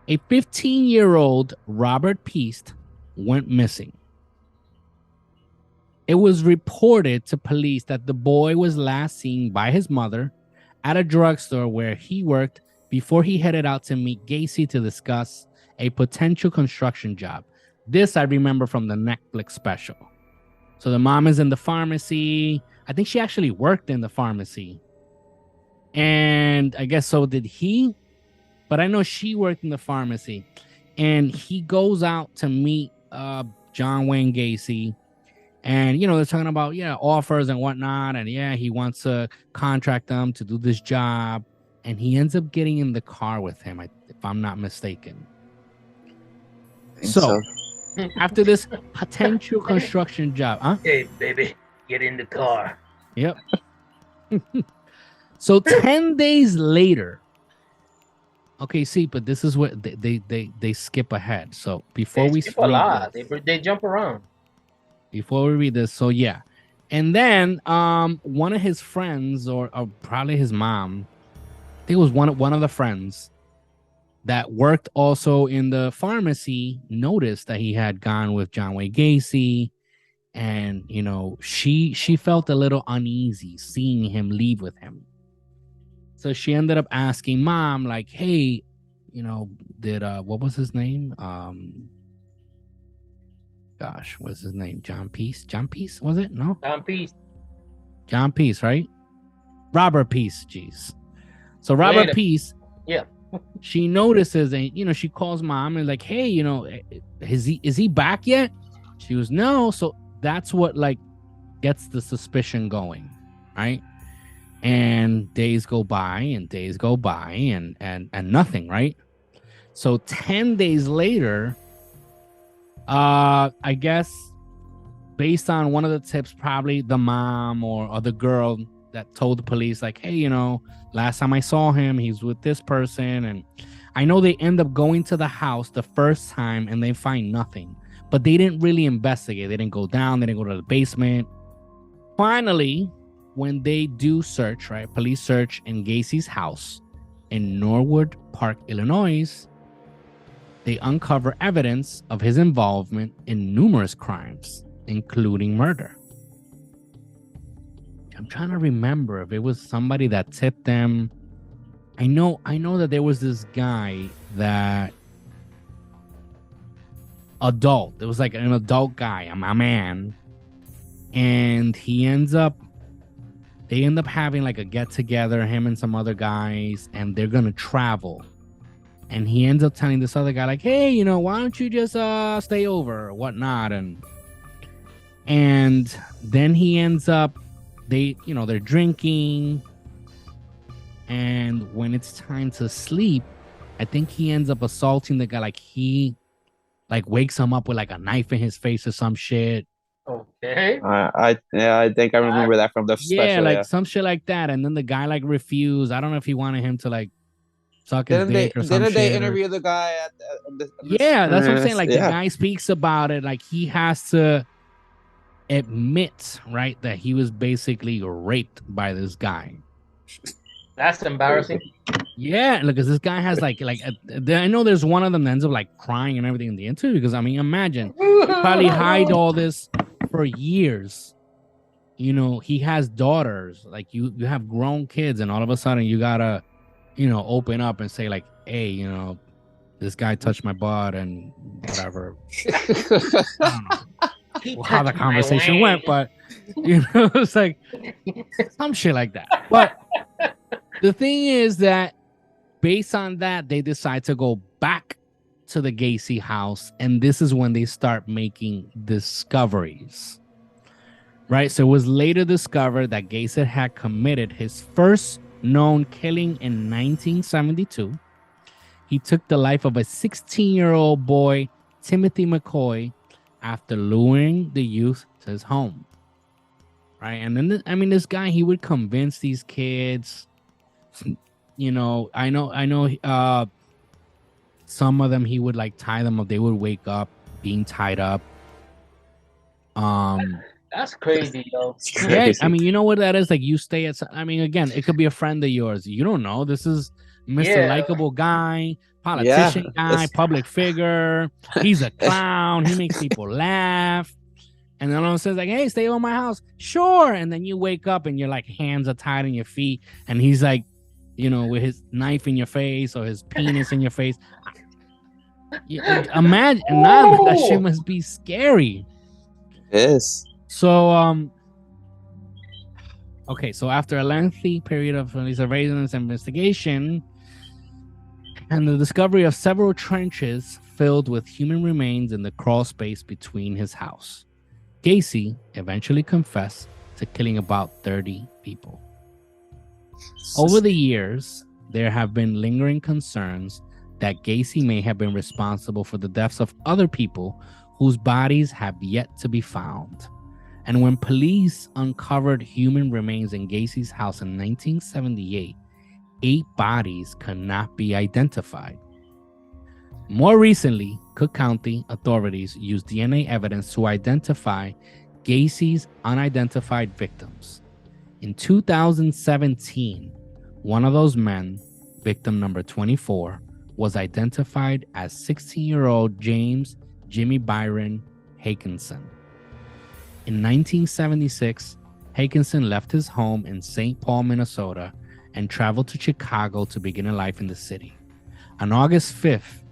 a 15-year-old Robert Peast went missing. It was reported to police that the boy was last seen by his mother at a drugstore where he worked before he headed out to meet Gacy to discuss a potential construction job. This I remember from the Netflix special. So the mom is in the pharmacy. I think she actually worked in the pharmacy. And I guess so did he. But I know she worked in the pharmacy. And he goes out to meet John Wayne Gacy. And, they're talking about, offers and whatnot. And, he wants to contract them to do this job. And he ends up getting in the car with him, if I'm not mistaken. So, after this potential construction job, huh? Hey, baby, get in the car. Yep. So 10 days later, okay, see, but this is what they skip ahead. So before we skip a lot, they jump around. Before we read this, so yeah, and then one of his friends, or probably his mom, I think it was one of the friends that worked also in the pharmacy, noticed that he had gone with John Wayne Gacy. And, she felt a little uneasy seeing him leave with him. So she ended up asking mom, like, hey, did, what was his name? What's his name? John Peace? John Peace, was it? No? John Peace, right? Robert Peace, jeez. So Robert Peace. Yeah. She notices and, she calls mom and like, hey, is he back yet? She was, no. So that's what gets the suspicion going, right? And days go by and nothing, right? So 10 days later, I guess based on one of the tips, probably the mom or the girl that told the police, like, hey, last time I saw him, he's with this person. And I know they end up going to the house the first time and they find nothing, but they didn't really investigate. They didn't go down. They didn't go to the basement. Finally, when they do search, right, police search in Gacy's house in Norwood Park, Illinois, they uncover evidence of his involvement in numerous crimes, including murder. I'm trying to remember if it was somebody that tipped them. I know that there was this guy that adult. It was like an adult guy, a man, and they end up having like a get together, him and some other guys, and they're gonna travel. And he ends up telling this other guy, like, hey, why don't you just stay over or whatnot? And then he ends up, they're drinking. And when it's time to sleep, I think he ends up assaulting the guy. Like he wakes him up with like a knife in his face or some shit. Okay. I think I remember that from the special. Yeah, some shit like that. And then the guy like refused. I don't know if he wanted him to like suck his dick or some shit. Didn't they interview the guy at yeah, that's what I'm saying. Like the guy speaks about it. Like he has to admit, right, that he was basically raped by this guy. That's embarrassing. Yeah, because this guy has like I know there's one of them that ends up like crying and everything in the interview, because I mean, imagine probably hide all this for years. He has daughters, like you have grown kids, and all of a sudden you gotta open up and say like, hey, this guy touched my butt and whatever. I don't know how the conversation went, but it's like some shit like that. But the thing is that based on that, they decide to go back to the Gacy house, and this is when they start making discoveries. Right? So it was later discovered that Gacy had committed his first known killing in 1972. He took the life of a 16-year-old boy, Timothy McCoy, after luring the youth to his home. Right? And then, this guy, he would convince these kids. I know some of them he would like tie them up. They would wake up being tied up. That's crazy, yo. Yeah, you know what that is? Like you stay at, again, it could be a friend of yours. You don't know. This is Mr. Likeable guy, politician guy, public figure. He's a clown. He makes people laugh. And then all of a sudden, like, hey, stay on my house. Sure. And then you wake up and your like hands are tied in your feet. And he's like, with his knife in your face or his penis in your face. Imagine that shit must be scary. Yes. So, okay. So after a lengthy period of surveillance and investigation and the discovery of several trenches filled with human remains in the crawl space between his house, Gacy eventually confessed to killing about 30 people. Over the years, there have been lingering concerns that Gacy may have been responsible for the deaths of other people whose bodies have yet to be found. And when police uncovered human remains in Gacy's house in 1978, 8 bodies could not be identified. More recently, Cook County authorities used DNA evidence to identify Gacy's unidentified victims. In 2017, one of those men, victim number 24, was identified as 16-year-old James Jimmy Byron Hakinson. In 1976, Hakinson left his home in St. Paul, Minnesota, and traveled to Chicago to begin a life in the city. On August 5th,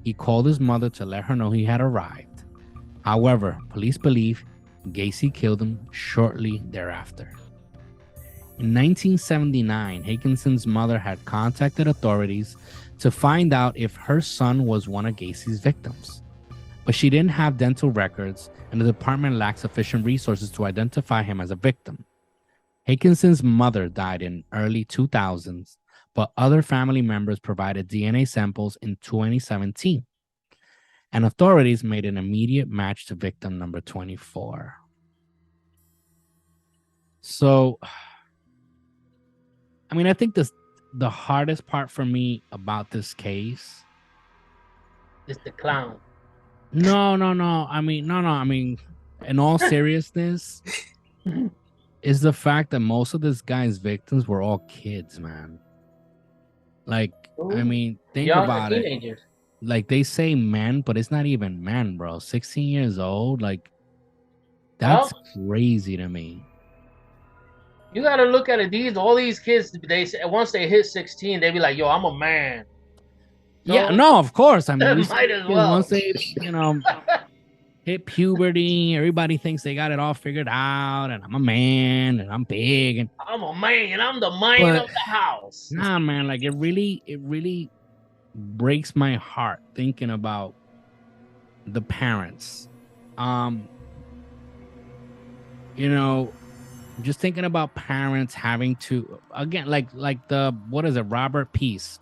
he called his mother to let her know he had arrived. However, police believe Gacy killed him shortly thereafter. In 1979, Hakinson's mother had contacted authorities to find out if her son was one of Gacy's victims. But she didn't have dental records, and the department lacked sufficient resources to identify him as a victim. Hakinson's mother died in early 2000s, but other family members provided DNA samples in 2017. And authorities made an immediate match to victim number 24. So I mean, I think the hardest part for me about this case. It's the clown. No. I mean, in all seriousness, is the fact that most of this guy's victims were all kids, man. Like, I mean, think Young about teenagers. it. Like, they say men, but it's not even men, bro. 16 years old, like, that's crazy to me. You got to look at it. All these kids, they say once they hit 16, they be like, "Yo, I'm a man." So, Yeah, no, of course. I mean, might as well. Once they, hit puberty, everybody thinks they got it all figured out, and I'm a man, and I'm big, and I'm a man. I'm the man of the house. Nah, man, like it really breaks my heart thinking about the parents. Just thinking about parents having to, again, like the, what is it, Robert Peace.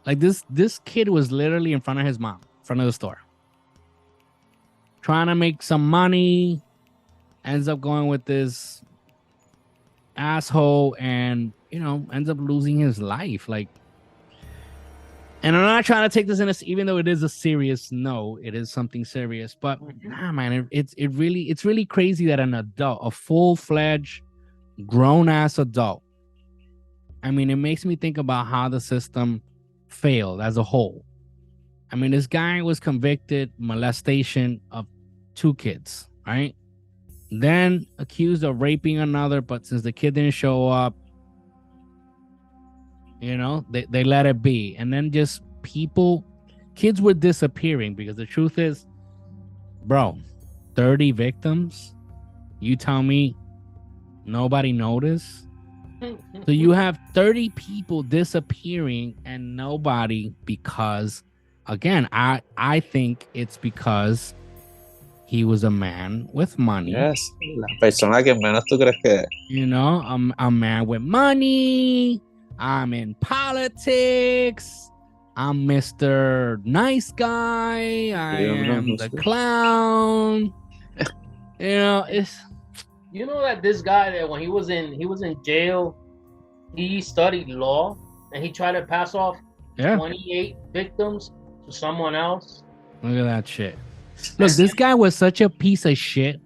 Like this kid was literally in front of his mom, in front of the store, trying to make some money, ends up going with this asshole, and ends up losing his life. Like, and I'm not trying to take this even though it is a serious, no, it is something serious, but nah, man, it's really crazy that an adult, a full-fledged grown-ass adult, I mean, it makes me think about how the system failed as a whole. I mean, this guy was convicted molestation of 2 kids, right? Then accused of raping another, but since the kid didn't show up, they let it be. And then just kids were disappearing, because the truth is, bro, 30 victims, you tell me nobody noticed? So you have 30 people disappearing and nobody, because, again, I think it's because he was a man with money. Yes, la persona que menos tú crees que... I'm a man with money. I'm in politics. I'm Mr. Nice Guy. I am the clown. It's... You know that this guy, that when he was in jail, he studied law and he tried to pass off 28 victims to someone else. Look at that shit. Look, this guy was such a piece of shit.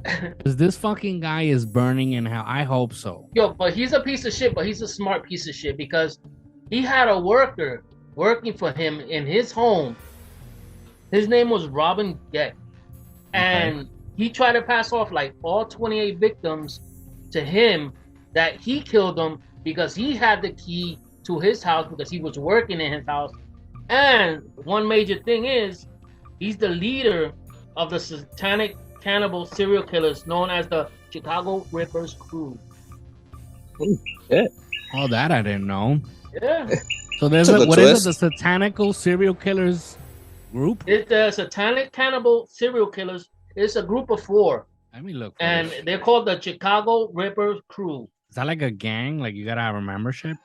Because this fucking guy is burning in hell. I hope so. Yo, but he's a piece of shit, but he's a smart piece of shit, because he had a worker working for him in his home. His name was Robin Geck. And he tried to pass off like all 28 victims to him, that he killed them because he had the key to his house, because he was working in his house. And one major thing is, he's the leader of the satanic cannibal serial killers known as the Chicago Rippers crew. Oh, shit. All that I didn't know. Yeah. So there's what is it? The Satanical Serial Killers group? It's the Satanic Cannibal Serial Killers. It's a group of 4. Let me look. And they're called the Chicago Rippers crew. Is that like a gang? Like you gotta have a membership?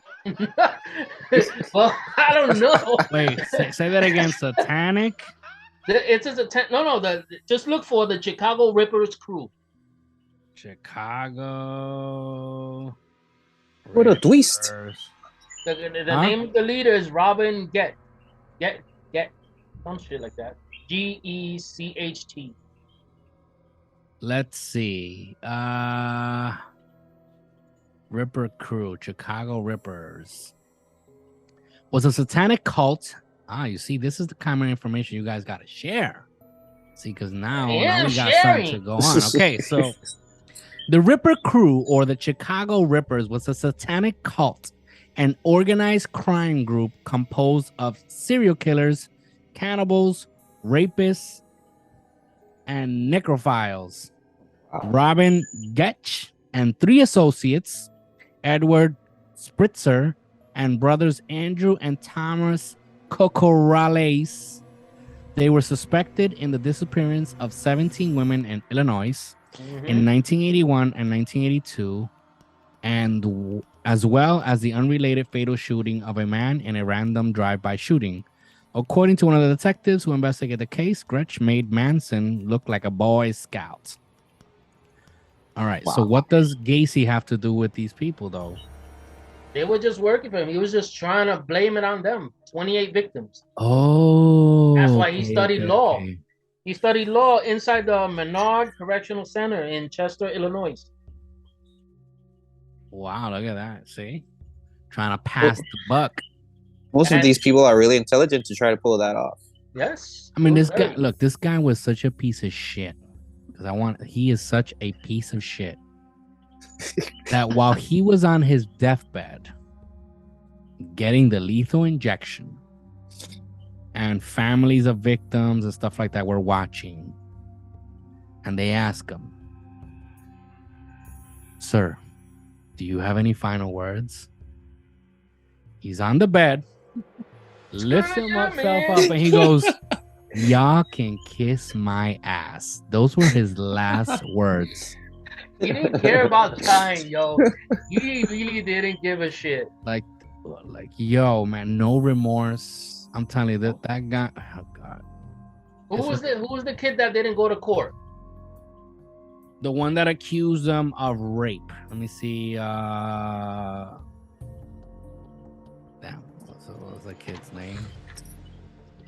Well, I don't know. Wait, say that again. Satanic? Just look for the Chicago Rippers crew. Chicago. What a twist. The name of the leader is Robin Get. Some shit like that. Gecht. Let's see. Ripper crew, Chicago Rippers. Was a satanic cult. You see, this is the kind of information you guys got to share. See, because now we got something to go on. Okay, so the Ripper crew, or the Chicago Rippers, was a satanic cult, an organized crime group composed of serial killers, cannibals, rapists, and necrophiles. Wow. Robin Getch and 3 associates, Edward Spritzer and brothers Andrew and Thomas Cocorales. They were suspected in the disappearance of 17 women in Illinois in 1981 and 1982, and as well as the unrelated fatal shooting of a man in a random drive-by shooting. According to one of the detectives who investigated the case, Gretsch made Manson look like a Boy Scout. All right, so what does Gacy have to do with these people, though? They were just working for him. He was just trying to blame it on them. 28 victims. Oh, That's why he okay, studied okay, law. okay. He studied law inside the Menard Correctional Center in Chester, Illinois. Wow, look at that. See? Trying to pass the buck. Most of these people are really intelligent to try to pull that off. Yes. I mean, this guy, look, this guy was such a piece of shit. He is such a piece of shit that while he was on his deathbed getting the lethal injection and families of victims and stuff like that were watching, and they ask him, "Sir, do you have any final words?" He's on the bed, lifts himself up, and he goes, "Y'all can kiss my ass." Those were his last words. He didn't care about dying, yo. He really didn't give a shit. Like, yo, man, no remorse. I'm telling you that guy. Oh God. Who was the kid that didn't go to court? The one that accused them of rape. Let me see. Damn, what was the kid's name?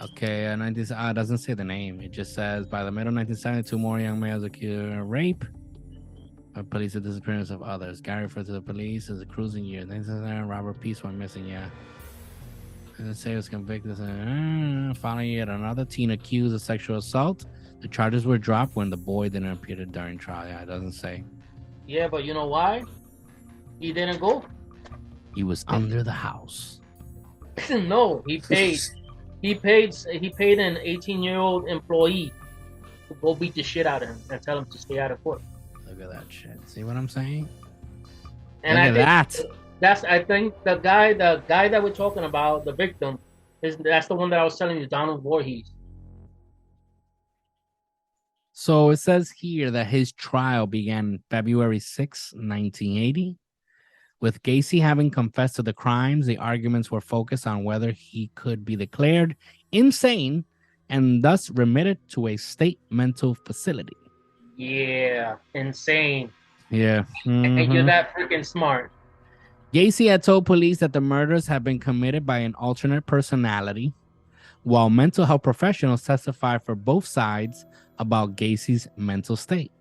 Okay, it doesn't say the name. It just says by the middle of 1972, more young males accused of rape. Police the disappearance of others. Gary referred to the police as a cruising year. Robert Peace went missing. Yeah. And say was convicted. Following yet another teen accused of sexual assault. The charges were dropped when the boy didn't appear during trial. Yeah, it doesn't say. Yeah, but you know why? He didn't go. He was under the house. No, he paid. He paid an 18-year-old employee to go beat the shit out of him and tell him to stay out of court. Look at that shit. See what I'm saying? And I think the guy that we're talking about, the victim, that's the one that I was telling you, Donald Voorhees. So it says here that his trial began February 6, 1980. With Gacy having confessed to the crimes, the arguments were focused on whether he could be declared insane and thus remitted to a state mental facility. Yeah, insane. Yeah. And you're that freaking smart. Gacy had told police that the murders had been committed by an alternate personality, while mental health professionals testified for both sides about Gacy's mental state.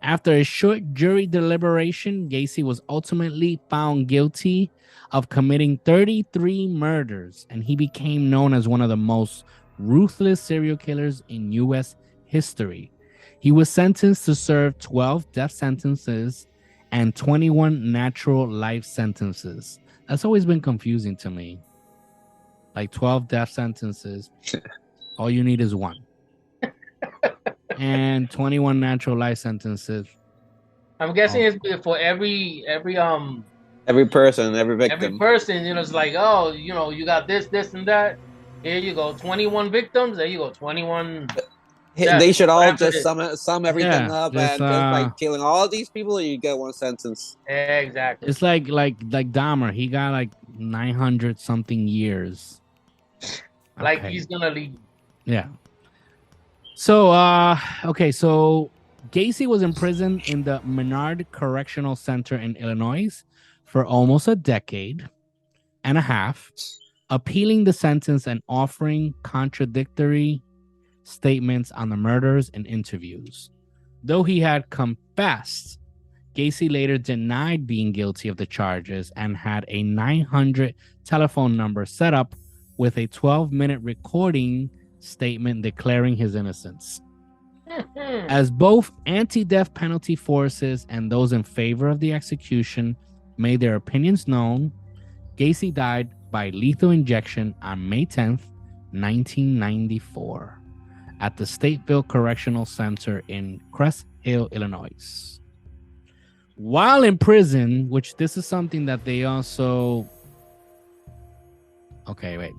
After a short jury deliberation, Gacy was ultimately found guilty of committing 33 murders, and he became known as one of the most ruthless serial killers in U.S. history. He was sentenced to serve 12 death sentences and 21 natural life sentences. That's always been confusing to me. Like 12 death sentences, all you need is one. And 21 natural life sentences. I'm guessing it's for every person, every victim. Every person, it's like, oh, you got this, and that. Here you go, 21 victims. There you go, 21. They should all just sum everything up and just like killing all these people, and you get one sentence. Exactly. It's like Dahmer. He got like 900 something years. Like he's gonna leave. Yeah. So so Gacy was imprisoned in the Menard Correctional Center in Illinois for almost a decade and a half, appealing the sentence and offering contradictory statements on the murders in interviews. Though he had confessed, Gacy later denied being guilty of the charges and had a 900 telephone number set up with a 12-minute recording statement declaring his innocence. As both anti-death penalty forces and those in favor of the execution made their opinions known, Gacy died by lethal injection on May 10th, 1994. At the Stateville Correctional Center in Crest Hill, Illinois. While in prison, which this is something that they also... Okay, wait,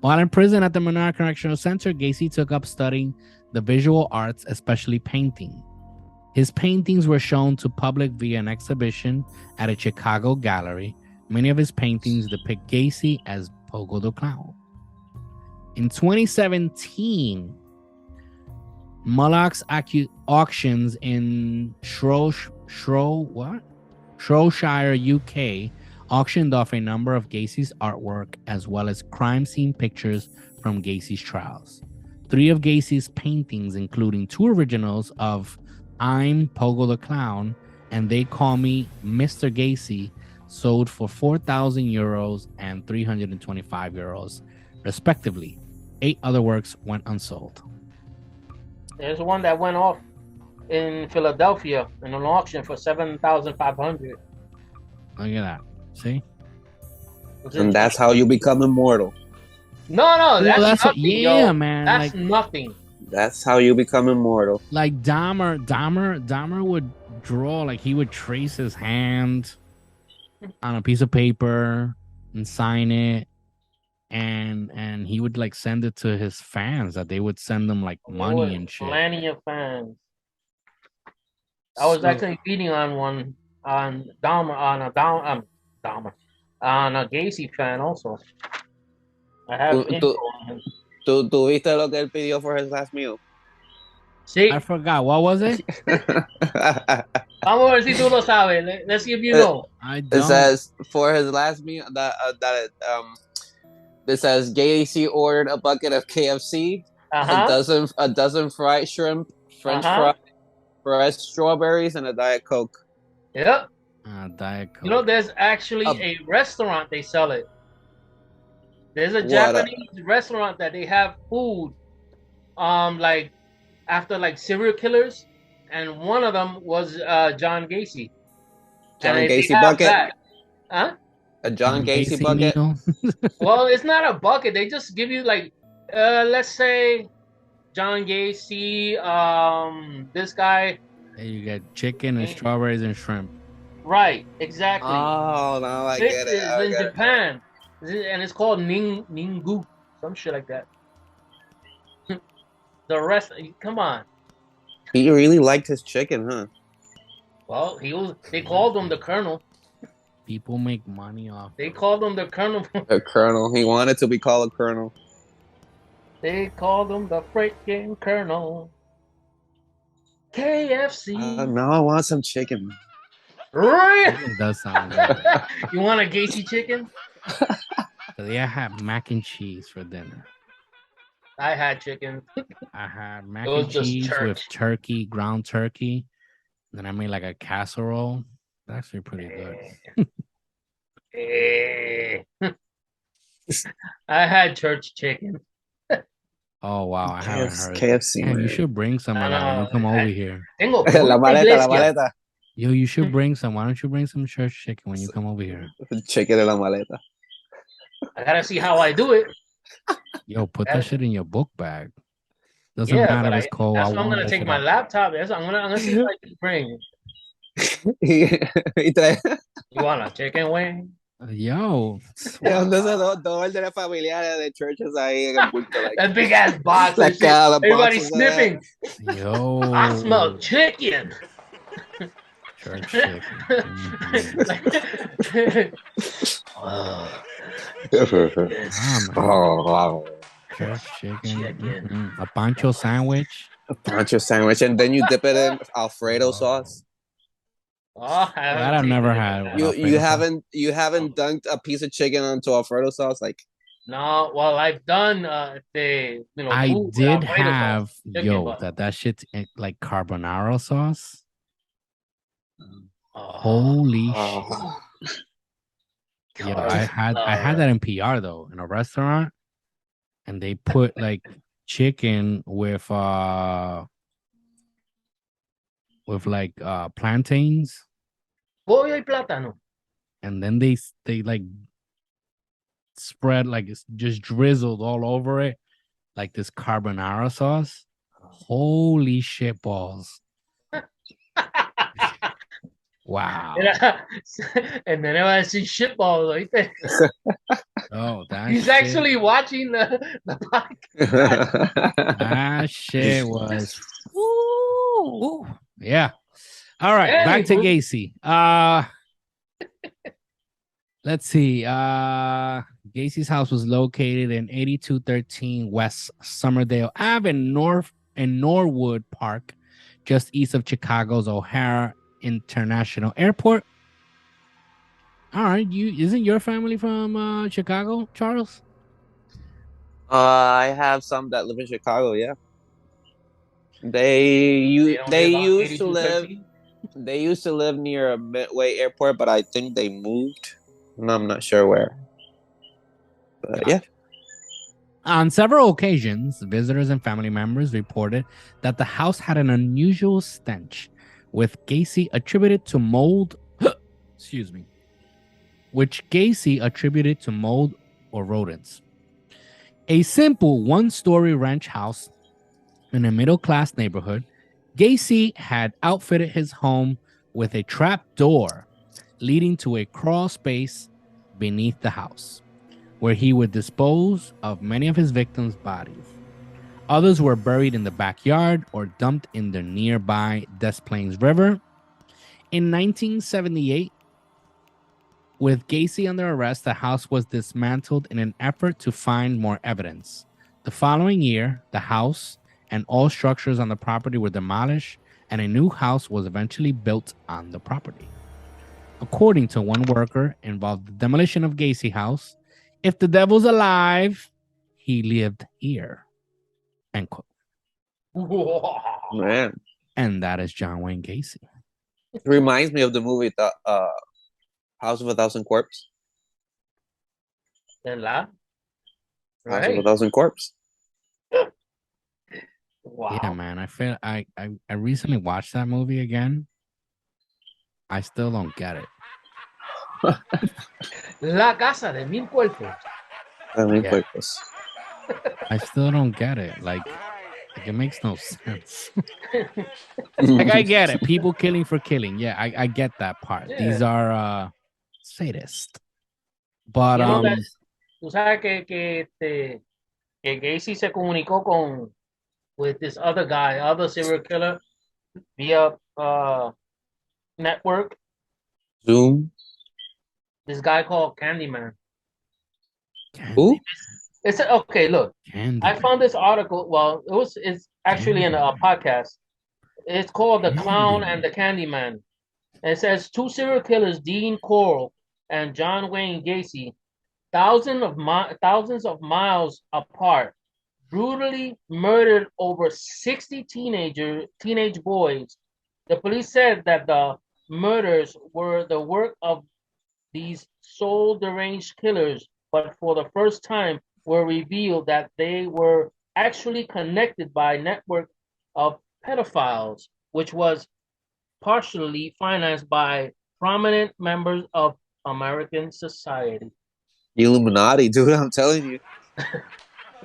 While in prison at the Menard Correctional Center, Gacy took up studying the visual arts, especially painting. His paintings were shown to public via an exhibition at a Chicago gallery. Many of his paintings depict Gacy as Pogo the Clown. In 2017, Mullock's auctions in Shropshire, UK, auctioned off a number of Gacy's artwork as well as crime scene pictures from Gacy's trials. 3 of Gacy's paintings, including 2 originals of I'm Pogo the Clown and They Call Me Mr. Gacy, sold for 4,000 euros and 325 euros, respectively. 8 other works went unsold. There's one that went off in Philadelphia in an auction for 7,500. Look at that. See? And that's how you become immortal. No, that's nothing, yeah, yo. man. That's like, nothing. That's how you become immortal. Like Dahmer would draw, like he would trace his hand on a piece of paper and sign it, and he would like send it to his fans that they would send them like money and shit. Plenty of fans. I was actually beating on one on Dahmer on a Gacy fan also. I have info on him. ¿Tú viste lo que él pidió for his last meal? Sí. I forgot. What was it? Vamos a ver si tú lo sabes. Let's see if you know. I don't. It says for his last meal it says Gacy ordered a bucket of KFC, a dozen fried shrimp, French fries, fresh strawberries, and a Diet Coke. Yep. Diet Coke. You know, there's actually a restaurant they sell it. There's a Japanese restaurant that they have food, like after like serial killers, and one of them was John Gacy. John Gacy bucket. That. Huh? A John Gacy bucket. Well, it's not a bucket. They just give you like, let's say, John Gacy. This guy. Hey, you get chicken and strawberries and shrimp. Right. Exactly. Oh, now I get it. It's in Japan. And it's called Ningu, some shit like that. The rest, come on. He really liked his chicken, huh? Well, they called him the Colonel. People make money off. They called him the Colonel. The Colonel. He wanted to be called a Colonel. They called him the freaking Colonel. KFC. Now I want some chicken. Really? It does sound good. You want a Gacy chicken? I had mac and cheese for dinner. I had chicken. I had mac and cheese with turkey, ground turkey. Then I made like a casserole. That's actually pretty good. I had church chicken. Oh wow, I haven't heard. KFC. Man, you should bring some when you come over here. La maleta. Yo, you should bring some. Why don't you bring some church chicken when you come over here? Chicken in la maleta. I gotta see how I do it. Yo, put that shit in your book bag. Doesn't matter if it's cold. That's why I'm gonna take my laptop. I'm gonna see if I can bring. You want a chicken wing? Yo. Dos órdenes familiares de churches ahí en el bulto. That big ass box. Everybody's sniffing. Yo. I smell chicken. Church chicken. Wow. Church chicken. A pancho sandwich. And then you dip it in Alfredo sauce. Oh, that I've never had. You haven't dunked a piece of chicken onto Alfredo sauce, like? No, well, I've done I did have that shit's like carbonara sauce. Holy shit! Yo, I had that in PR though, in a restaurant, and they put like chicken with like plantains. Pollo y plátano. And then they like spread, like it's just drizzled all over it, like this carbonara sauce. Holy shit balls. Wow. And then I see shit balls like that. Oh, he's shit. Actually watching the podcast. That shit was woo. Yeah. All right, back to Gacy. Let's see. Gacy's house was located in 8213 West Somerdale Ave in Norwood Park, just east of Chicago's O'Hare International Airport. All right, isn't your family from Chicago, Charles? I have some that live in Chicago. Yeah, they They you don't they live on used to live 8213. they used to live near a Midway Airport, but I think they moved. No, I'm not sure where. But yeah. Gotcha. On several occasions, visitors and family members reported that the house had an unusual stench, with Gacy attributed to mold. Excuse me. Which Gacy attributed to mold or rodents. A simple one-story ranch house in a middle-class neighborhood, Gacy had outfitted his home with a trap door leading to a crawl space beneath the house, where he would dispose of many of his victims' bodies. Others were buried in the backyard or dumped in the nearby Des Plaines River. In 1978, with Gacy under arrest, the house was dismantled in an effort to find more evidence. The following year, the house and all structures on the property were demolished, and a new house was eventually built on the property. According to one worker involved in the demolition of Gacy House, if the devil's alive, he lived here. End quote. Man, And that is John Wayne Gacy. it reminds me of the movie the House of a Thousand Corpse. ¿Verdad? House of a Right. Thousand Corpse. Wow. Yeah, man. I feel I recently watched that movie again. I still don't get it. La casa de mil cuerpos. I mean, Yeah. Corpus. I still don't get it. Like it makes no sense. Like I get it. People killing for killing. Yeah, I get that part. Yeah. These are sadists. But You know that, tú sabes que Gacy se comunicó with this other guy, other serial killer, via network. Zoom. This guy called Candyman. Who? It's okay. Look, Candyman. I found this article. Well, it's actually in a podcast. It's called The Clown and the Candyman. And it says two serial killers, Dean Corll and John Wayne Gacy, thousands of miles apart, brutally murdered over 60 teenage boys. The police said that the murders were the work of these soul deranged killers, but for the first time were revealed that they were actually connected by a network of pedophiles, which was partially financed by prominent members of American society. Illuminati, dude. I'm telling you.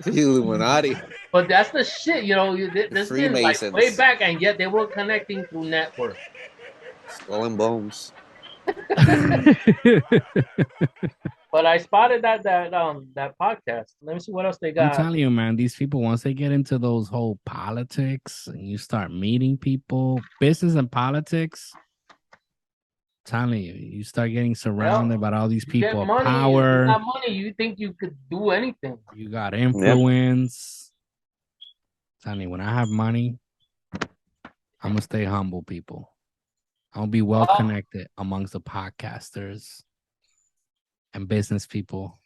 Illuminati. But that's the shit, you know. This been like Freemasons. way back, and yet they were connecting through network. Skull and Bones. But I spotted that podcast. Let me see what else they I'm got. telling you, man, these people, once they get into those whole politics and you start meeting people, business and politics, I'm telling you, you start getting surrounded by all these people of money, power. you got money, you think you could do anything. You got influence. I'm telling you, when I have money, I'm gonna stay humble, people. I'm gonna be well connected amongst the podcasters and business people.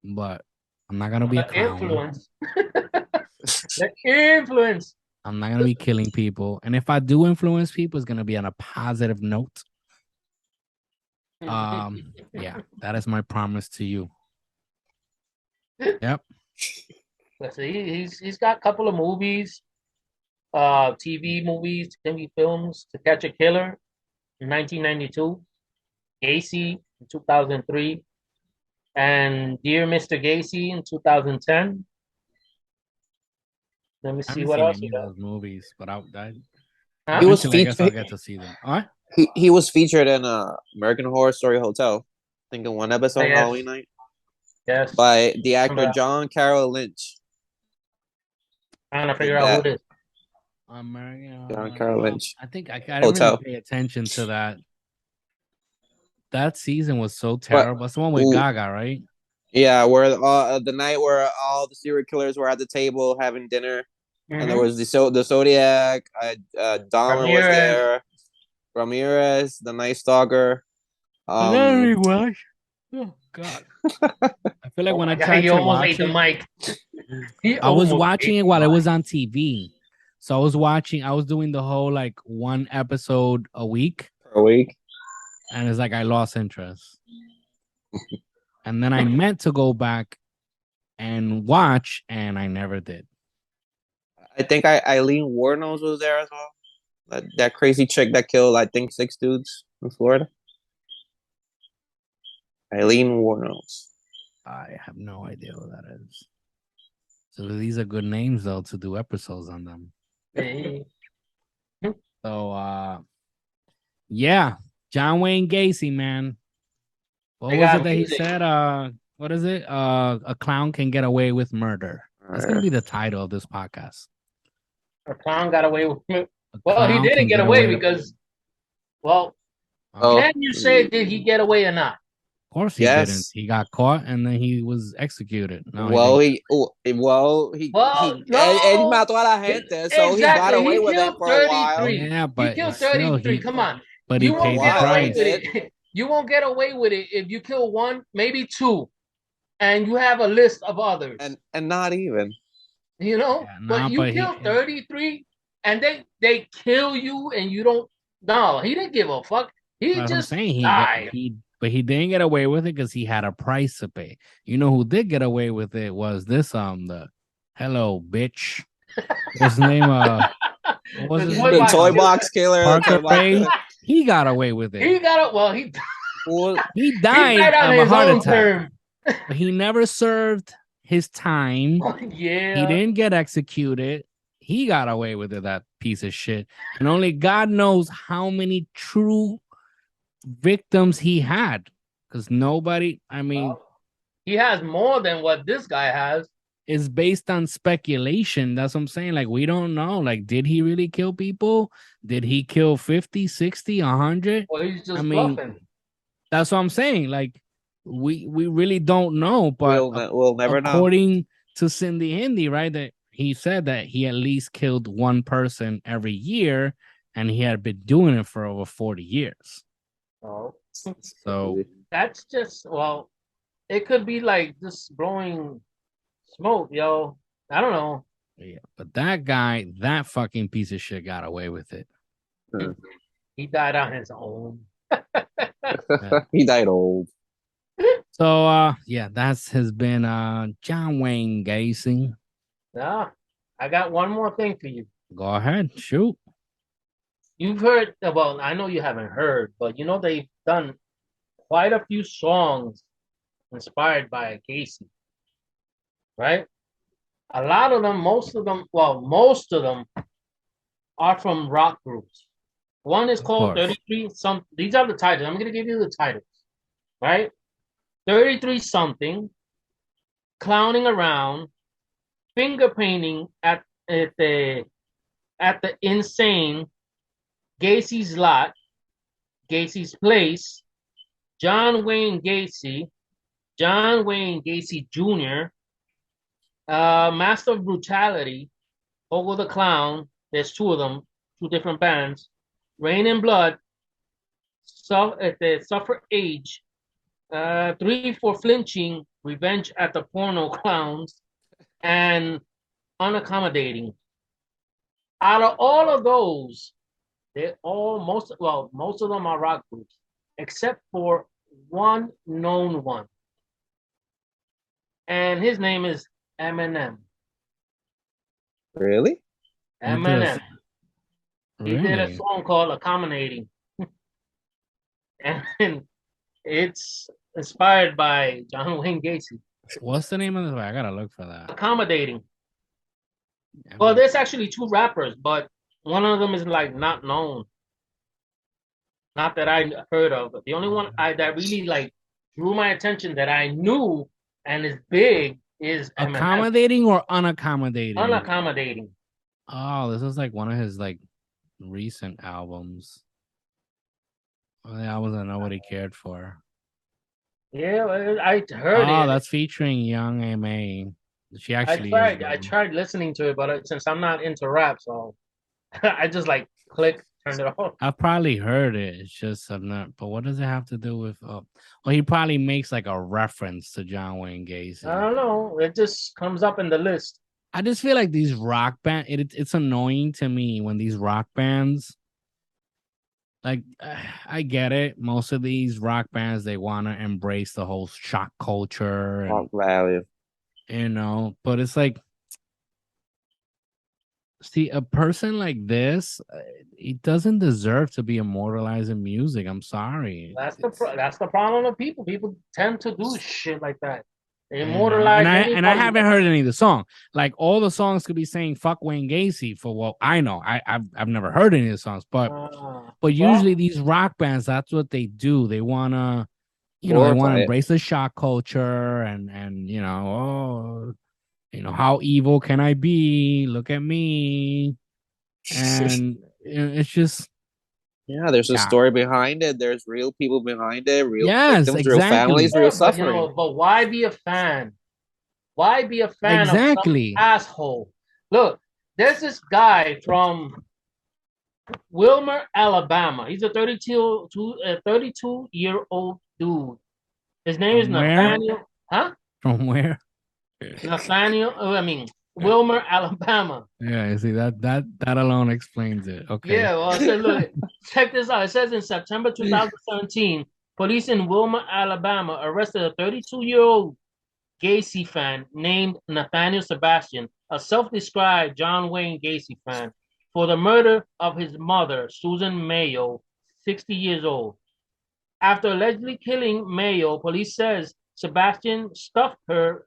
But I'm not gonna be a clown. Influence. The influence. I'm not gonna be killing people. And if I do influence people, it's gonna be on a positive note. Yeah, that is my promise to you. Yep. Let's see, he's got a couple of movies, TV movies, TV films. To Catch a Killer in 1992, Gacy in 2003, and Dear Mr. Gacy in 2010. Let me see what else. Any of those movies, but I Huh? He was I guess I'll featured. get to see them. All right. He was featured in American Horror Story Hotel. I think in one episode, Yes. Halloween night, Yes. by the actor Remember that. John Carroll Lynch. Trying to figure out who it is. John Carroll Lynch. I think I didn't really pay attention to that. That season was so terrible. It's the one with Gaga, right? Yeah, where the night where all the serial killers were at the table having dinner, and there was the Zodiac, Dahmer was there, Ramirez, the Night Stalker, Watch. Oh God. I feel like when I tried he to almost watch ate the it, mic. I was watching it while it was on TV. So I was doing the whole like one episode a week. Per week. And it's like I lost interest. And then I meant to go back and watch, and I never did. I think Eileen Warnos was there as well. That crazy chick that killed, I think, 6 dudes in Florida. Eileen Warnos. I have no idea who that is. So these are good names though to do episodes on them. Hey. So yeah, John Wayne Gacy, man. What was it that he said? What is it? A clown can get away with murder. That's gonna be the title of this podcast. A clown got away with it. Well, he didn't get away because, well, can you say did he get away or not? Of course he didn't. He got caught and then he was executed. No, he mató a la gente, so he got away with it for a while. Yeah, but he killed 33. Come on, but he paid the price. You won't get away with it if you kill one, maybe two, and you have a list of others. And not even. You know, but you killed 33, and they kill you, and you don't. No, he didn't give a fuck. He just died. But he didn't get away with it because he had a price to pay. You know who did get away with it was this the hello bitch. What's his name? What was his name? The toy box killer. Parker Ray. He got away with it. He died of a heart attack. But he never served his time. Yeah. He didn't get executed. He got away with it, that piece of shit. And only God knows how many true victims he had. Because nobody, he has more than what this guy has. It's based on speculation. That's what I'm saying. Like, we don't know. Like, did he really kill people? Did he kill 50, 60, 100? Well, he's just bluffing. That's what I'm saying. Like, we really don't know, but we'll never know. According to Cindy Hindi, right, that he said that he at least killed one person every year, and he had been doing it for over 40 years. Oh, so that's just it could be like just blowing smoke, yo. I don't know. Yeah, but that fucking piece of shit got away with it. He died on his own. He died old. So has been John Wayne Gacy. Yeah, I got one more thing for you. Go ahead, shoot. You've heard about, I know you haven't heard, but you know they've done quite a few songs inspired by Gacy, right? A lot of them, most of them are from rock groups. One is called 33. These are the titles. I'm going to give you the titles, right? 33 something, clowning around, finger painting at the insane, Gacy's lot, Gacy's place, John Wayne Gacy Jr., Master of Brutality, Ogo the Clown. There's two of them, two different bands. Rain and Blood, Suffer Age, 3 for Flinching, Revenge at the Porno Clowns, and Unaccommodating. Out of all of those, most of them are rock groups, except for one known one. And his name is Eminem. Really? Eminem. He did a song called Accommodating. And it's inspired by John Wayne Gacy. What's the name of the? I gotta look for that. Accommodating. Well, there's actually two rappers, but one of them is like not known. Not that I heard of, but the only one that really like drew my attention that I knew and is big is Accommodating or Unaccommodating? Unaccommodating. Oh, this is like one of his like recent albums. Well, the albums that nobody cared for. Yeah, I heard it. Oh, that's featuring Young M.A. She actually. I tried listening to it, but since I'm not into rap, so I just like click. turned it off. I've probably heard it. It's just I'm not. But what does it have to do with? Well, he probably makes like a reference to John Wayne Gacy. I don't know. It just comes up in the list. I just feel like these rock band. It's annoying to me when these rock bands. Like, I get it. Most of these rock bands, they want to embrace the whole shock culture, and, value. But it's like, see, a person like this, he doesn't deserve to be immortalized in music. I'm sorry. That's the problem of people. People tend to do shit like that. They And immortalize. I haven't heard any of the song. Like, all the songs could be saying "fuck Wayne Gacy" for what I know. I've never heard any of the songs, but usually these rock bands, that's what they do. They wanna, they want to embrace the shock culture and how evil can I be? Look at me, and it's just. Yeah, there's a story behind it. There's real people behind it. Real victims, exactly. real families, real suffering. But why be a fan? Why be a fan of some asshole? Look, there's this guy from Wilmer, Alabama. He's a 32-year-old dude. His name is Nathaniel. Huh? From where? Nathaniel. Wilmer, Alabama. Yeah, you see that alone explains it. Okay. Yeah, well, so look, check this out. It says in September 2017, police in Wilmer, Alabama, arrested a 32-year-old Gacy fan named Nathaniel Sebastian, a self-described John Wayne Gacy fan, for the murder of his mother, Susan Mayo, 60 years old. After allegedly killing Mayo, police says Sebastian stuffed her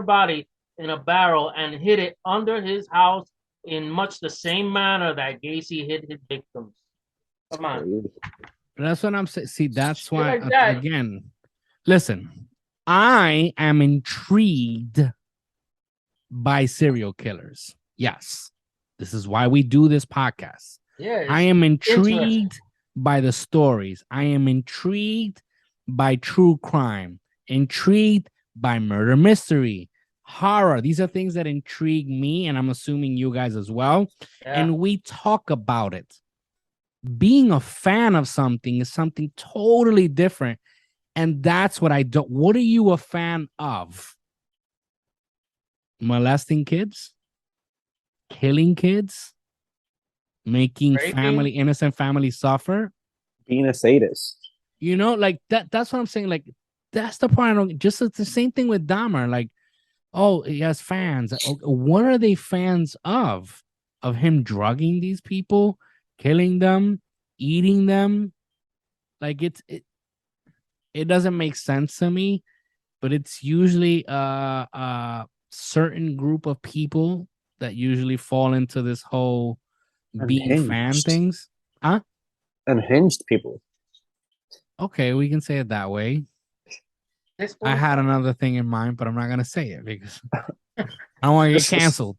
body in a barrel and hid it under his house in much the same manner that Gacy hid his victims. Come on. That's what I'm saying. See, that's why, again, listen, I am intrigued by serial killers. Yes. This is why we do this podcast. Yeah, I am intrigued by the stories. I am intrigued by true crime, intrigued by murder mystery, horror. These are things that intrigue me, and I'm assuming you guys as well. Yeah. And we talk about it. Being a fan of something is something totally different. And that's what I don't. What are you a fan of? Molesting kids? Killing kids? Making innocent families suffer? Being a sadist. Like that's what I'm saying. Like, that's the part I don't. Just it's the same thing with Dahmer. Like, oh, he has fans. What are they fans of? Of him drugging these people, killing them, eating them? Like, it doesn't make sense to me, but it's usually a certain group of people that usually fall into this whole being fan things. Huh? Unhinged people. Okay, we can say it that way. I had another thing in mind, but I'm not gonna say it because I don't want to get canceled.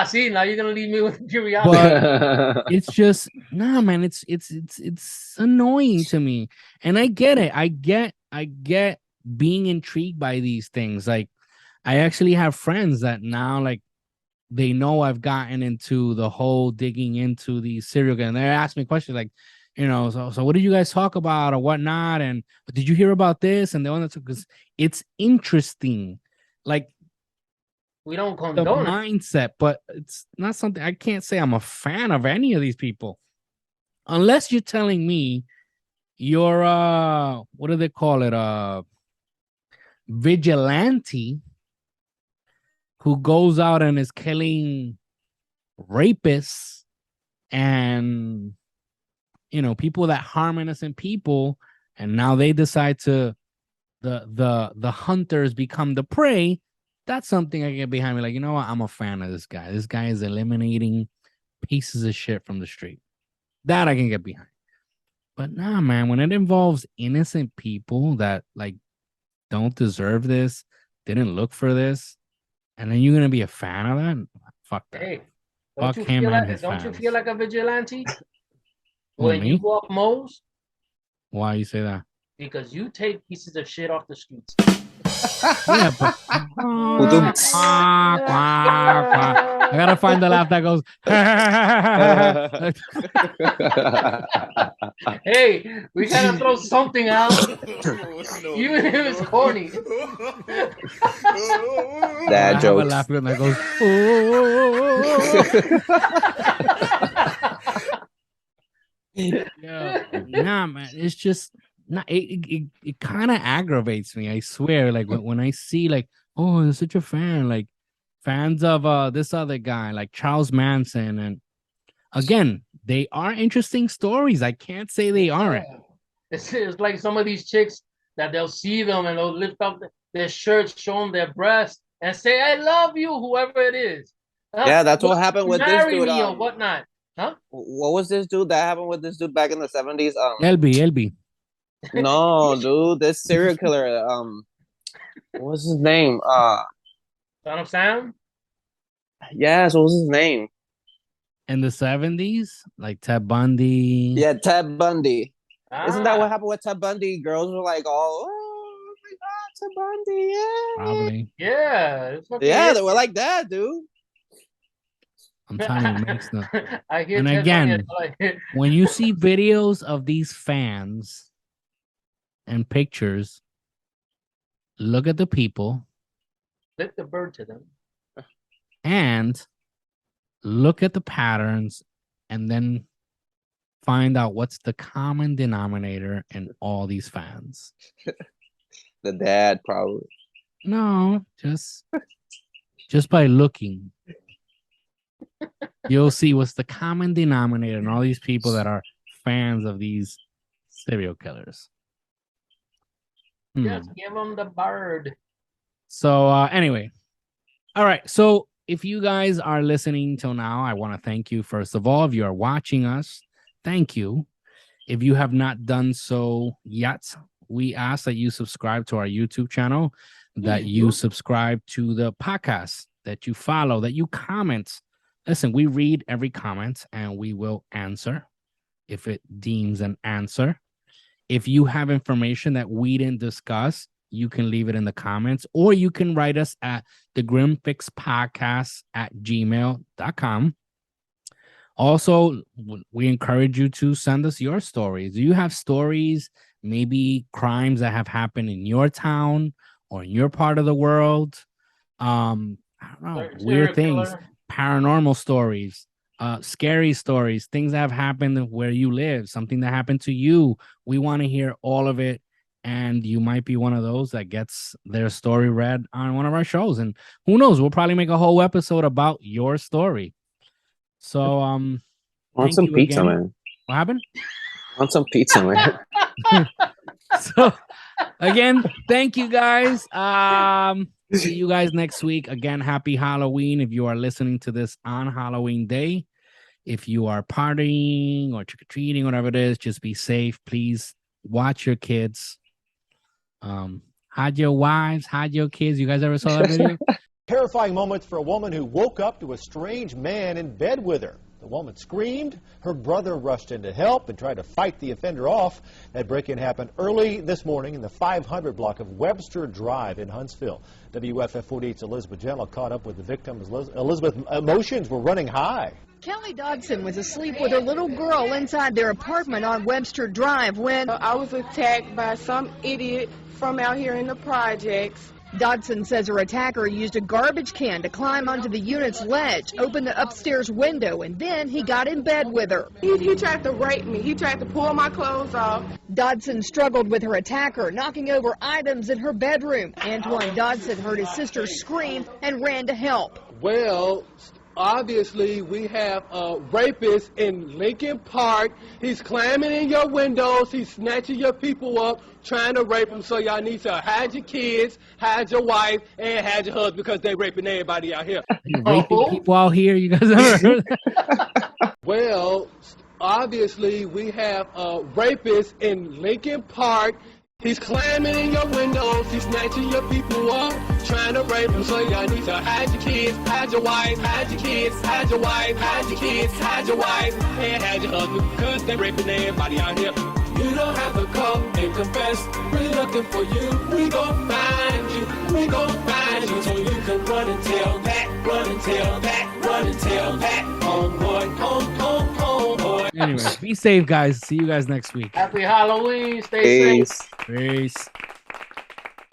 See, now you're gonna leave me with curiosity. But it's just man. It's annoying to me, and I get it. I get being intrigued by these things. Like, I actually have friends that now, like, they know I've gotten into the whole digging into these serial killers, and they ask me questions like, so what did you guys talk about or whatnot? And did you hear about this? And the one that's, because it's interesting. Like, we don't condone the mindset, but it's not something I can't say I'm a fan of any of these people. Unless you're telling me you're what do they call it? Vigilante who goes out and is killing rapists and people that harm innocent people, and now they decide to the hunters become the prey. That's something I get behind me. Like, what? I'm a fan of this guy. This guy is eliminating pieces of shit from the street. That I can get behind. But nah, man, when it involves innocent people that, like, don't deserve this, didn't look for this, and then you're gonna be a fan of that? Fuck that. Hey, fuck him and his fans. Don't you feel like a vigilante when you go up moles? Why you say that? Because you take pieces of shit off the streets. Yeah, but I gotta find the laugh that goes. Hey, we gotta throw something out, even if it's corny. Dad I have a jokes. laugh that goes. Oh. Yeah, nah, man. It's just not. It kind of aggravates me. I swear. Like when I see like, oh, I'm such a fan. Like fans of this other guy, like Charles Manson, and again, they are interesting stories. I can't say they aren't. It's like some of these chicks that they'll see them and they'll lift up their shirts, show them their breasts, and say, "I love you," whoever it is. Yeah, that's what happened with this Marry dude. me or whatnot. Huh? What was this dude that happened with this dude back in the 70s? LB. No, dude, this serial killer. What was his name? Son of Sam? Yes, what was his name? In the 70s, like Ted Bundy. Yeah, Ted Bundy. Isn't that Ah, what happened with Ted Bundy? Girls were like, oh my God, Ted Bundy, yeah. Probably. yeah. It's okay. Yeah, they were like that, dude. I'm telling you, it makes no. I hear And Ted again, Bundy, like, when you see videos of these fans and pictures, look at the people flip the bird to them. and look at the patterns and then find out what's the common denominator in all these fans. The dad, probably. No, just by looking. You'll see what's the common denominator in all these people that are fans of these serial killers. Just give them the bird. So anyway, all right. So if you guys are listening till now, I want to thank you. First of all, if you are watching us, thank you. If you have not done so yet, we ask that you subscribe to our YouTube channel, that you subscribe to the podcast, that you follow, that you comment. Listen, we read every comment and we will answer if it deems an answer. If you have information that we didn't discuss, you can leave it in the comments, or you can write us at thegrimfixpodcast@gmail.com. Also, we encourage you to send us your stories. Do you have stories, maybe crimes that have happened in your town or in your part of the world? I don't know, weird things, paranormal stories, scary stories, things that have happened where you live, something that happened to you. We want to hear all of it. And you might be one of those that gets their story read on one of our shows. And who knows, we'll probably make a whole episode about your story. So, Want some pizza, man. What happened? Want some pizza, man. So, again, thank you guys. See you guys next week. Again, happy Halloween if you are listening to this on Halloween Day. If you are partying or trick-or-treating, whatever it is, just be safe. Please watch your kids. Hide your wives, hide your kids. You guys ever saw that video? Terrifying moments for a woman who woke up to a strange man in bed with her. The woman screamed. Her brother rushed in to help and tried to fight the offender off. That break-in happened early this morning in the 500 block of Webster Drive in Huntsville. WFF 48's Elizabeth Gentle caught up with the victim. Elizabeth, emotions were running high. Kelly Dodson was asleep with her little girl inside their apartment on Webster Drive when I was attacked by some idiot from out here in the projects. Dodson says her attacker used a garbage can to climb onto the unit's ledge, open the upstairs window, and then he got in bed with her. He tried to rape me. He tried to pull my clothes off. Dodson struggled with her attacker, knocking over items in her bedroom. Antoine Dodson heard his sister scream and ran to help. Well, obviously, we have a rapist in Lincoln Park. He's climbing in your windows. He's snatching your people up, trying to rape them. So y'all need to hide your kids, hide your wife, and hide your husband because they raping everybody out here. Raping people out here. You guys ever heard that? Well, obviously, we have a rapist in Lincoln Park. He's climbing in your windows, he's snatching your people up, trying to rape them. So y'all need to hide your kids, hide your wife, hide your kids, hide your wife, hide your kids, hide your wife, and hide your husband, because they're raping everybody out here. You don't have to come and confess, we're looking for you. We gon' find you, we gon' find you, so you can run and tell that Run and tell that, run and tell that. Homeboy, homeboy. Anyway, be safe, guys. See you guys next week. Happy Halloween. Stay safe. Peace. Peace.